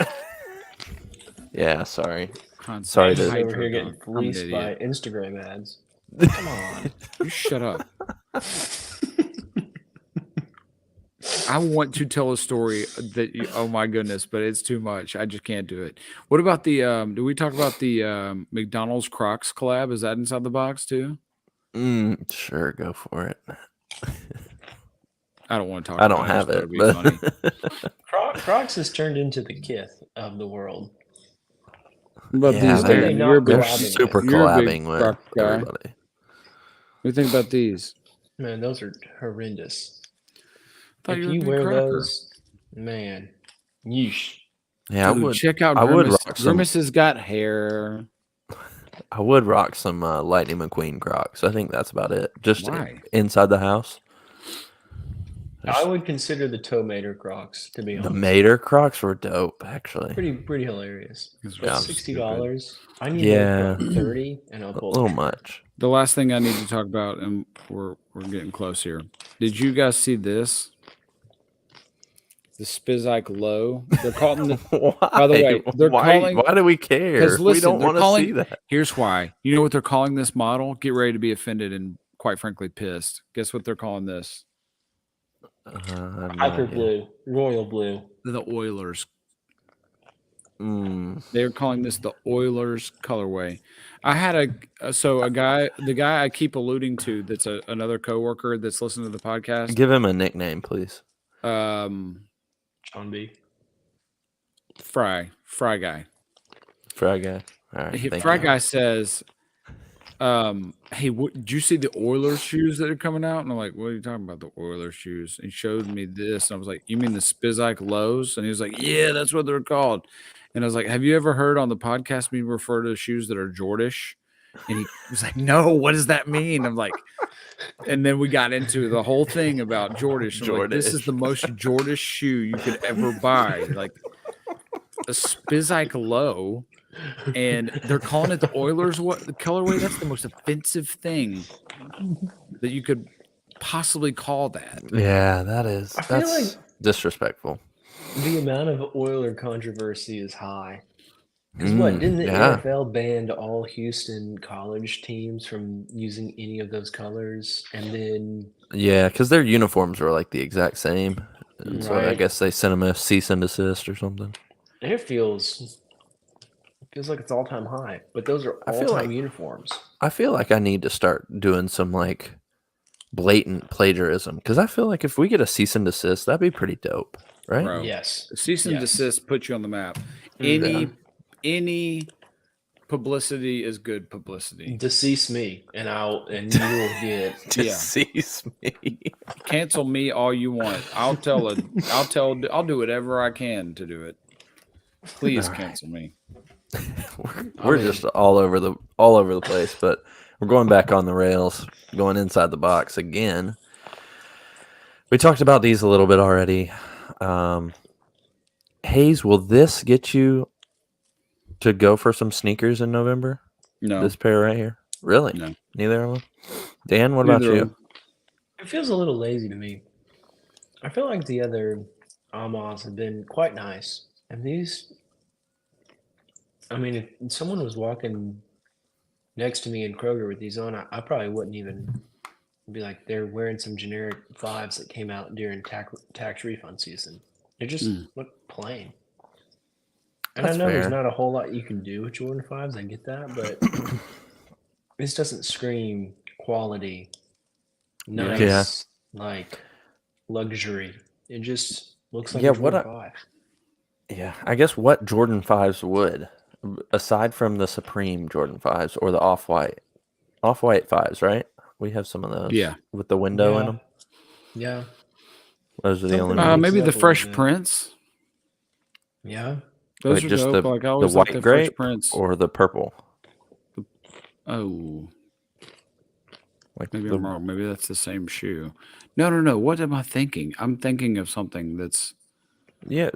Yeah, sorry. Concept. Sorry He's to- over Hydro here getting Dunk. I'm an fleeced by idiot. Instagram ads. Come on. You shut up. I want to tell a story that oh my goodness, but it's too much. I just can't do it. What about the do we talk about the McDonald's Crocs collab? Is that inside the box too? Sure, go for it. I don't want to talk I about don't it. I have just it. thought it'd be But funny. Crocs has turned into the Kith of the world. What about Yeah, these, they're- Dan? they're You're a big, not they're collabing super you're a big collabing with Croc guy. everybody. What do you think about these? Man, those are horrendous. Thought If you were a you big wear Crocker. those, man, yeesh. Yeah, Dude, check out I would Grimace. rock some. Grimace has got hair. I would rock some Lightning McQueen Crocs. I think that's about it. Just Why? inside the house. I would consider the Toe Mater Crocs, to be The honest. Mater Crocs were dope, actually. Pretty hilarious. These But are so $60. I need Yeah. like 30 and I'll A pull little the trigger. much. The last thing I need to talk about, and we're getting close here. Did you guys see this? The Spizike Low. They're calling the. Why? By the way, they're calling. Why do we care? Because We listen, don't they're want to calling. see that. Here's why. You know what they're calling this model? Get ready to be offended and quite frankly pissed. Guess what they're calling this? I have no Hyper idea. blue, royal blue. The Oilers. Mm. They're calling this the Oilers colorway. I had the guy I keep alluding to, that's another coworker that's listening to the podcast. Give him a nickname, please. John B. Fry guy. Fry guy. All right. Thank Fry you. guy says, hey, did you see the Oilers shoes that are coming out? And I'm like, what are you talking about, the Oilers shoes? And he showed me this, and I was like, you mean the Spizike Lows? And he was like, yeah, that's what they're called. And I was like, have you ever heard on the podcast me refer to shoes that are Jordish? And he was like, no, what does that mean? I'm like, and then we got into the whole thing about Jordish. I'm like, this is Jordish. the most Jordish shoe you could ever buy. Like a Spizike Low. And they're calling it the Oilers the colorway. That's the most offensive thing that you could possibly call that. Yeah, feel that's like- disrespectful. The amount of Oiler controversy is high. Because what, didn't the yeah. NFL ban all Houston college teams from using any of those colors? And then Yeah, because their uniforms were like the exact same. And so I Right. guess they sent them a cease and desist or something. it feels like it's all time high. But those are I all feel time like- uniforms. I feel like I need to start doing some like blatant plagiarism because I feel like if we get a cease and desist, that'd be pretty dope, right? Bro. Yes. Cease and Yes. desist puts you on the map. Mhm. Any publicity is good publicity. Decease me, and you will get. To Yeah. cease me. Cancel me all you want. I'll do whatever I can to do it. Please All right. cancel me. We're just all over the place, but we're going back on the rails, going inside the box again. We talked about these a little bit already. Hayes, will this get you to go for some sneakers in November? No. This pair right here? Really? No. Neither of them? Dan, what about Neither of you? them. It feels a little lazy to me. I feel like the other Amas have been quite nice. And these, I mean, if someone was walking next to me in Kroger with these on, I probably wouldn't even be like, they're wearing some generic fives that came out during tax refund season. They just look plain. And That's I know there's fair. not a whole lot you can do with Jordan 5s. I get that, but this doesn't scream quality. Nice. Yeah. Like, luxury. It just looks like Yeah, a Jordan 5. Yeah, I guess what Jordan 5s would, aside from the Supreme Jordan 5s or the Off-White 5s, right? We have some of those. Yeah. With the window in Yeah. them. Yeah. Those are the only Something ones. mix Maybe it the up a little Fresh bit. Prince. Yeah. Those Wait, are just dope. Like I the always like white the Fresh grape Prince. or the purple? Oh, Like maybe the I'm wrong. Maybe that's the same shoe. No. What am I thinking? I'm thinking of something that's. Yeah,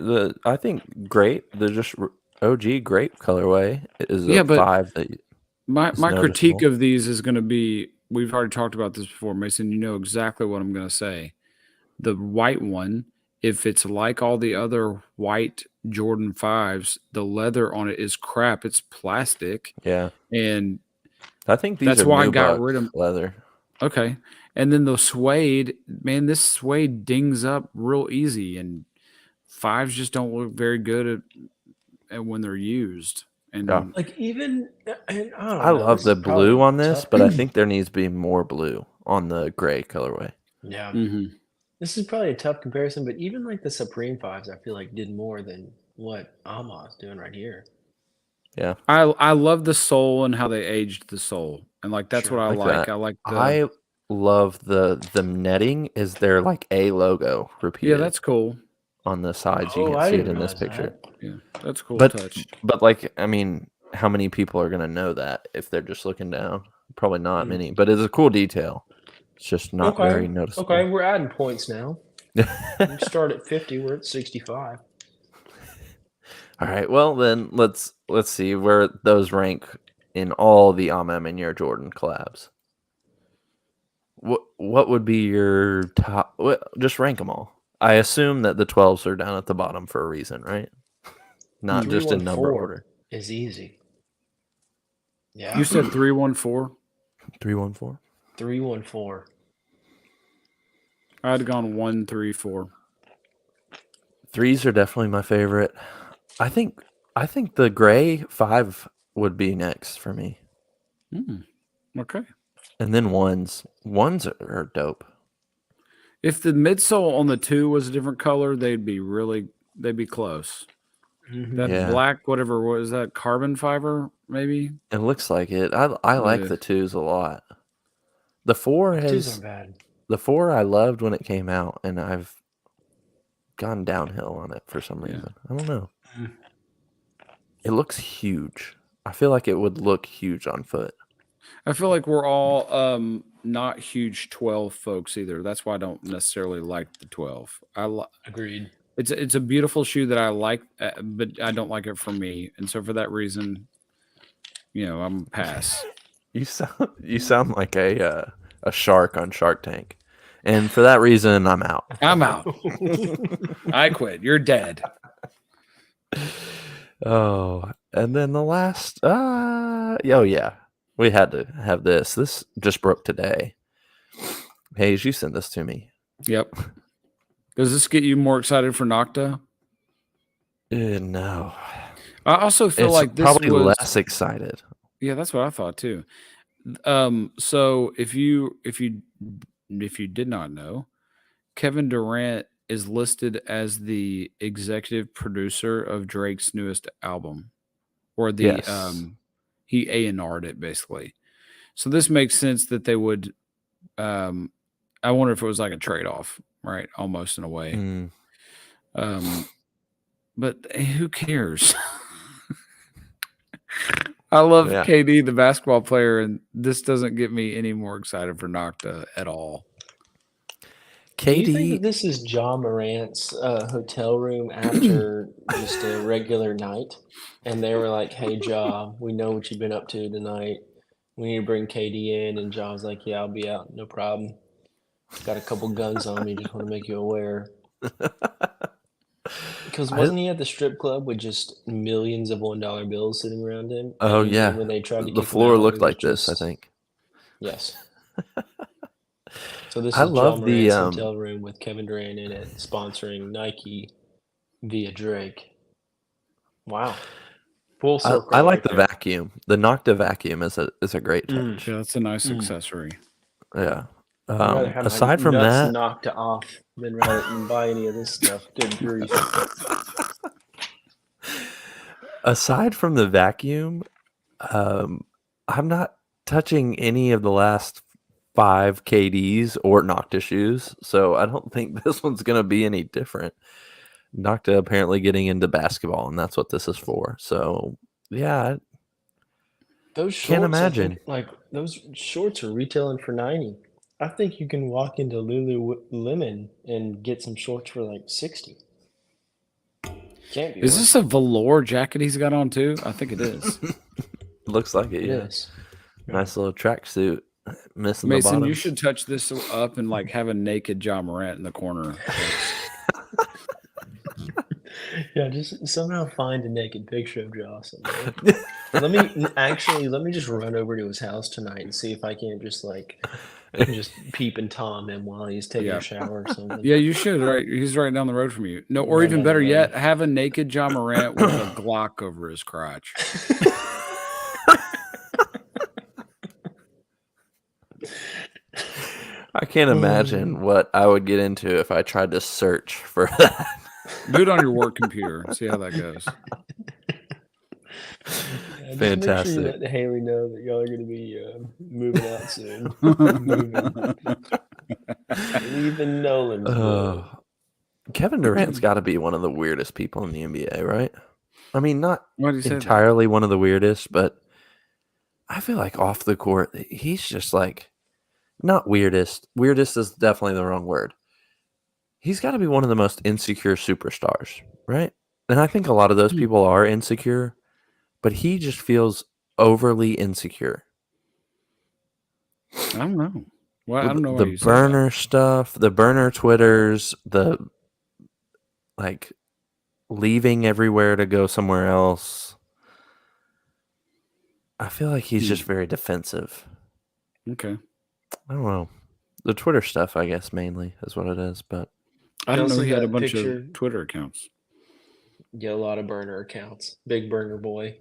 I think grape, the just OG grape colorway is Yeah, a but 5 that my is critique noticeable. of these is going to be. We've already talked about this before, Mason. You know exactly what I'm going to say. The white one, if it's like all the other white Jordan 5s, the leather on it is crap. It's plastic. Yeah. And I think these that's are why I got rid nubuck of. leather. Okay. And then the suede, man, this suede dings up real easy. And 5s just don't look very good at when they're used. And Yeah. Like even, and I don't I know. love This the is probably blue on this, tough. but I think there needs to be more blue on the gray colorway. Yeah. mhm. This is probably a tough comparison, but even like the Supreme 5s, I feel like did more than what Ama's doing right here. Yeah. I love the sole and how they aged the sole. And like that's Sure. what I Like like. that. I like the I love the netting is their like A logo repeated. Yeah, that's cool. On the sides. Oh, You can't I see it didn't in this realize picture. that. Yeah, that's cool But touch. like, I mean, how many people are gonna know that if they're just looking down? Probably not Mm. many. But it's a cool detail. It's just not very Okay. noticeable. Okay, we're adding points now. We start at 50. We're at 65. All right. Well, then let's see where those rank in all the Amem and your Jordan collabs. What would be your top? Just rank them all. I assume that the 12s are down at the bottom for a reason, right? Not just in number 314 order. is easy. Yeah. You said 314? 314. 314. I'd gone 134. 3s are definitely my favorite. I think the gray 5 would be next for me. Okay. And then 1s. 1s are dope. If the midsole on the 2 was a different color, they'd be close. Mhm. That Yeah. black, whatever was that, carbon fiber, maybe? It looks like it. I like Yeah. the 2s a lot. The 4 Twos has aren't bad. the 4 I loved when it came out, and I've gone downhill on it for some reason. I don't know. Mm. It looks huge. I feel like it would look huge on foot. I feel like we're all not huge 12 folks either. That's why I don't necessarily like the 12. Agreed. It's a beautiful shoe that I like, but I don't like it for me. And so for that reason, I'm a pass. You sound like a shark on Shark Tank. And for that reason, I'm out. I'm out. I quit. You're dead. Oh, and then the last, yeah, we had to have this. This just broke today. Hayes, you sent this to me. Yep. Does this get you more excited for Nocta? No. I also feel It's like this probably was less excited. Yeah, that's what I thought too. So if you did not know, Kevin Durant is listed as the executive producer of Drake's newest album, or the Yes. he A&R'd it basically. So this makes sense that they would. I wonder if it was like a trade-off, right? Almost in a way. But who cares? I love Yeah. KD, the basketball player, and this doesn't get me any more excited for Nocta at all. Do you think KD, that this is John Morant's hotel room after just a regular night? And they were like, hey, Ja, we know what you've been up to tonight. We need to bring KD in. And Ja's like, yeah, I'll be out. No problem. Got a couple guns on me. Just want to make you aware. Because wasn't he at the strip club with just millions of $1 bills sitting around him? oh And yeah, when they tried to the kick him floor out, looked it was like this. I just- think. Yes. So this I is love John the, Morant's hotel room with Kevin Durant in it, sponsoring Nike via Drake. Wow. Full circle. I like right the there. vacuum. The Nocta vacuum is a great touch. Yeah, that's a nice accessory. Yeah, I'd rather have aside my from nuts that, knocked off than buy any of this stuff. Good grief. aside from the vacuum, I'm not touching any of the last 5 KDs or Nocta shoes, so I don't think this one's going to be any different. Nocta apparently getting into basketball, and that's what this is for. So, yeah, Those Can't shorts, I think, imagine. those shorts are retailing for 90. I think you can walk into Lululemon and get some shorts for like 60. Can't be Is worse. this a velour jacket he's got on too? I think it is. looks like it. It Yeah, is. nice little tracksuit, missing Mason, the you bottoms. should touch this up and like have a naked John Morant in the corner. Yeah, just somehow find a naked picture of Joss. Let me just run over to his house tonight and see if I can't just peep and Tom him while he's taking Yeah. a shower or something. Yeah, you should. Right, he's right down the road from you. No, or Right even down the better road. yet, have a naked John Morant with a Glock over his crotch. I can't imagine what I would get into if I tried to search for that. Do it on your work computer. See how that goes. Yeah, just Fantastic. make sure you let Haley know that y'all are going to be moving out soon. Moving. Leaving Nolensville. Kevin Durant's got to be one of the weirdest people in the NBA, right? I mean, not Why do you say that? entirely one of the weirdest, but I feel like off the court, he's just like not weirdest. Weirdest is definitely the wrong word. He's got to be one of the most insecure superstars, right? And I think a lot of those people are insecure, but he just feels overly insecure. I don't know. Well, I don't know why The you say that. burner stuff, the burner Twitters, the like leaving everywhere to go somewhere else. I feel like he's just very defensive. Okay. I don't know. The Twitter stuff, I guess, mainly is what it is. But I don't Y'all know see he had a that bunch picture? of Twitter accounts. Yeah, a lot of burner accounts. Big burner boy.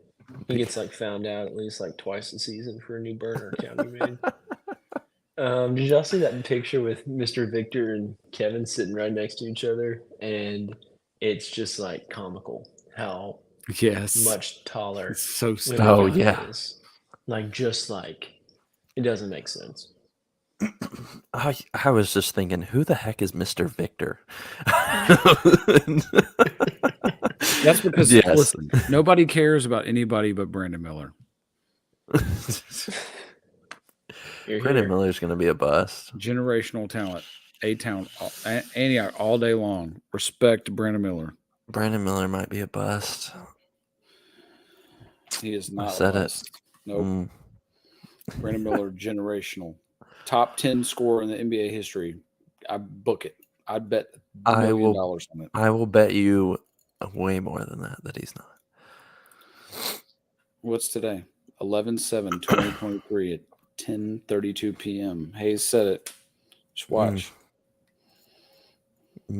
He gets found out at least twice a season for a new burner account he made. Did y'all see that picture with Mr. Victor and Kevin sitting right next to each other? And it's just comical how Yes. much taller It's so Willie stupid. Oh, Johnson yeah. is. It doesn't make sense. I was just thinking, who the heck is Mr. Victor? That's because Yes. listen, nobody cares about anybody but Brandon Miller. You're Brandon here. Miller's going to be a bust. Generational talent. A-Town. Antioch all day long. Respect Brandon Miller. Brandon Miller might be a bust. He is I not said a it. bust. Nope. Mm. Brandon Miller, generational. Top 10 scorer in the NBA history. I book it. I'd bet $1 million on it. I will bet you way more than that he's not. What's today? 11/7/2023 at 10:32 p.m. Hayes said it. Just watch.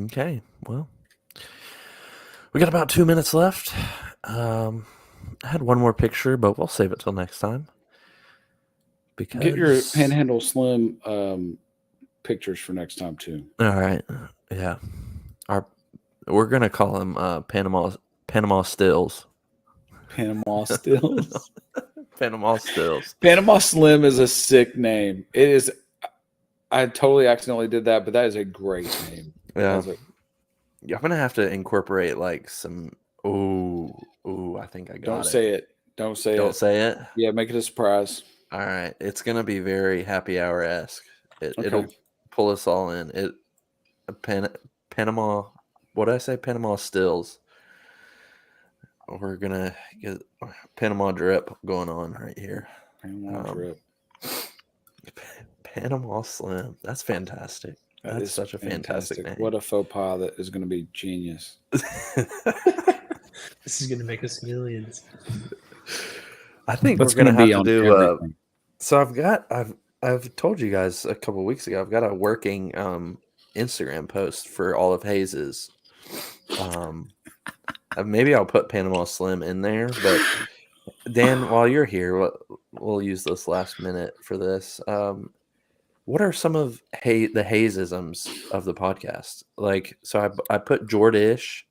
Okay, well, we got about 2 minutes left. I had one more picture, but we'll save it till next time. Because Get your Panhandle Slim pictures for next time too. All right, yeah. We're gonna call him Panama Stills. Panama Stills. Panama Stills. Panama Slim is a sick name. It is. I totally accidentally did that, but that is a great name. Yeah. I'm gonna have to incorporate some. Ooh! I think I got it. Don't say it. Don't say it. Don't say it. Yeah, make it a surprise. All right, it's gonna be very happy hour esque. Okay. It'll pull us all in. Panama. What did I say? Panama Stills. We're gonna get Panama drip going on right here. Panama drip. Panama Slim. That's fantastic. That's such a fantastic name. What a faux pas that is going to be genius. This is going to make us millions. I think That's we're going to have be to on do. everything. So I've told you guys a couple weeks ago. I've got a working Instagram post for all of Hayes's. Maybe I'll put Panama Slim in there, but Dan, while you're here, we'll use this last minute for this. what are some of the Hayesisms of the podcast? Like, so I put Jordish,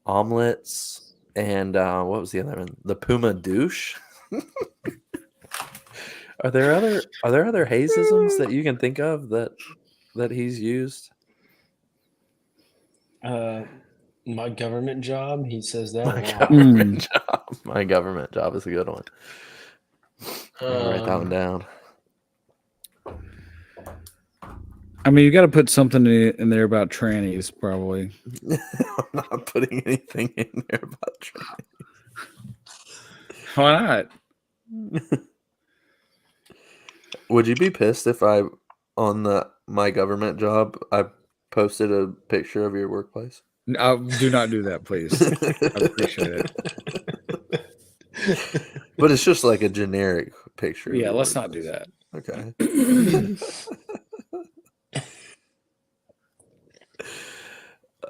omelets, and what was the other one? The Puma douche. Are there other Hayesisms that you can think of that he's used? My government job. He says that My a lot. government job. My government job is a good one. I'll write that one down. I mean, you got to put something in there about trannies, probably. I'm not putting anything in there about trannies. Why not? Would you be pissed if I, on my government job, I posted a picture of your workplace? Do not do that, please. I appreciate it. But it's just like a generic picture. of Yeah, your let's not do workplace. that. Okay.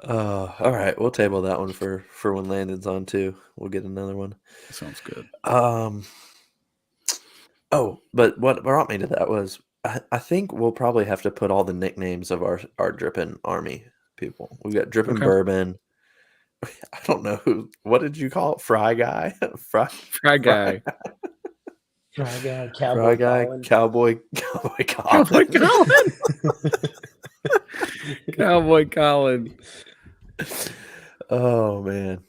All right, we'll table that one for when Landon's on too. We'll get another one. Sounds good. Oh, but what brought me to that was I think we'll probably have to put all the nicknames of our Drippin' Army people. We've got Drippin' Okay. Bourbon. I don't know what did you call it? Fry guy? Fry guy. Fry guy, cowboy Fry guy, Colin. cowboy Cowboy Colin. Colin. Cowboy Colin. Oh man.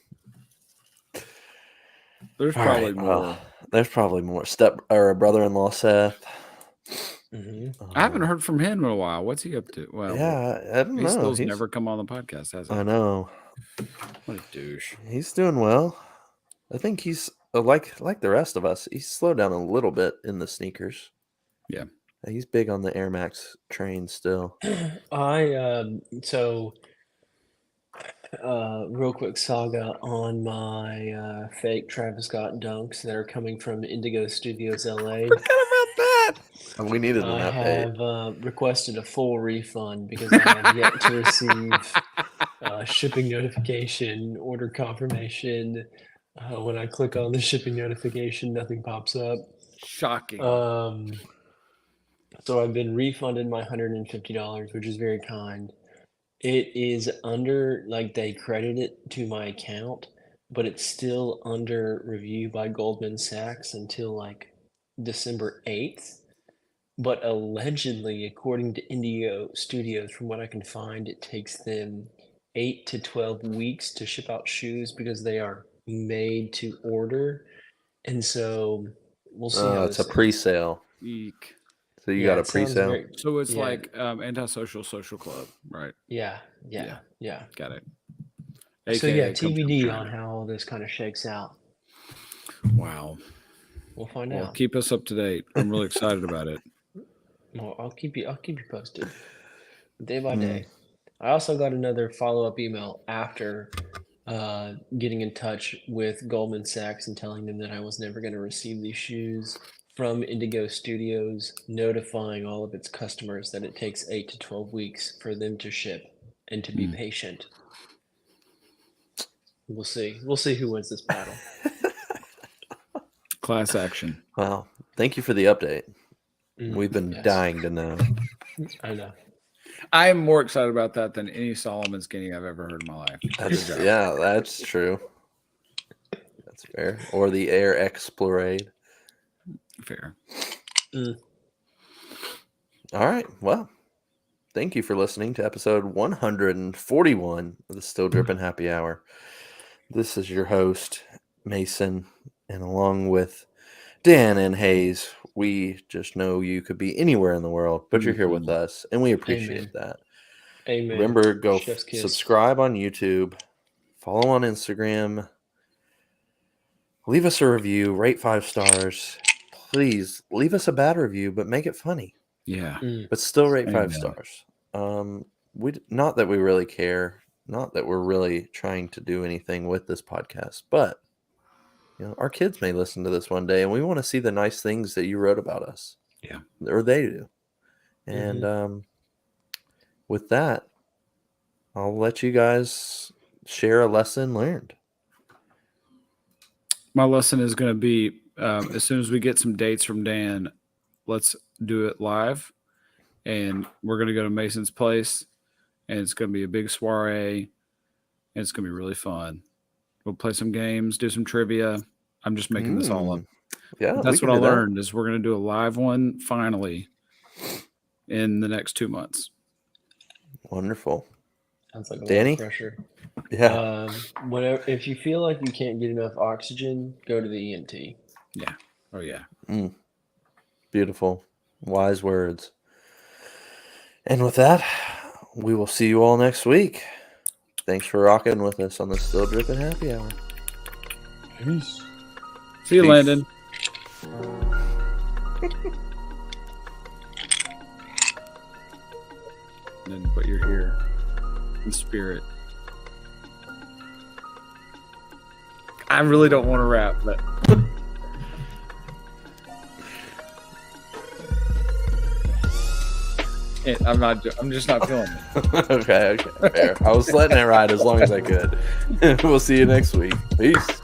There's All probably right, more. well, there's probably more. Brother-in-law Seth. I haven't heard from him in a while. What's he up to? Well, Yeah, I don't he know. still's He's never come on the podcast, has he? I know. What a douche. He's doing well. I think he's like the rest of us. He's slowed down a little bit in the sneakers. Yeah. He's big on the Air Max train still. Real quick saga on my fake Travis Scott dunks that are coming from Indigo Studios LA. Forgot about that. We needed an I update. have requested a full refund because I have yet to receive shipping notification, order confirmation. When I click on the shipping notification, nothing pops up. Shocking. So I've been refunded my $150, which is very kind. It is under, like, they credit it to my account, but it's still under review by Goldman Sachs until like December 8th. But allegedly, according to Indigo Studios, from what I can find, it takes them 8 to 12 weeks to ship out shoes because they are made to order. And so we'll see how It's a this ends. pre-sale. Eek. So you Yeah, got a it sounds pre-sale. very- So it's yeah. like Antisocial Social Club, right? Yeah. Got it. So yeah, AKA come from TBD China. on how all this kind of shakes out. Wow. We'll find Well, out. keep us up to date. I'm really excited about it. Well, I'll keep you posted day by day. I also got another follow-up email after getting in touch with Goldman Sachs and telling them that I was never going to receive these shoes from Indigo Studios, notifying all of its customers that it takes 8 to 12 weeks for them to ship and to be patient. We'll see. We'll see who wins this battle. Class action. Well, thank you for the update. We've been yes. dying to know. I know. I am more excited about that than any Solomon skinny I've ever heard in my life. That's true. That's fair. Or the Air Explorade. Fair. All right. Well, thank you for listening to episode 141 of the Still Drippin' Happy Hour. This is your host, Mason, and along with Dan and Hayes, we just know you could be anywhere in the world, but you're here with us, and we appreciate that. Amen. Remember, go Chef's kiss. subscribe on YouTube, follow on Instagram, leave us a review, rate 5 stars. Please leave us a bad review, but make it funny. Yeah. But still rate 5 Amen. stars. Not that we really care, not that we're really trying to do anything with this podcast, but our kids may listen to this one day, and we want to see the nice things that you wrote about us. Yeah, or they do. And with that, I'll let you guys share a lesson learned. My lesson is going to be as soon as we get some dates from Dan, let's do it live and we're going to go to Mason's place, and it's going to be a big soiree, and it's going to be really fun. We'll play some games, do some trivia. I'm just making this all up. Yeah, That's what I learned is we're going to do a live one finally in the next 2 months. Wonderful. Sounds like a Danny? lot of pressure. Yeah. Whenever, if you feel like you can't get enough oxygen, go to the EMT. Yeah. Oh, yeah. Beautiful. Wise words. And with that, we will see you all next week. Thanks for rocking with us on the Still Drippin' Happy Hour. Peace. See you, Peace. Landon. And but you're here in spirit. I really don't want to rap, but I'm just not feeling it. Okay, fair. I was letting it ride as long as I could. We'll see you next week. Peace.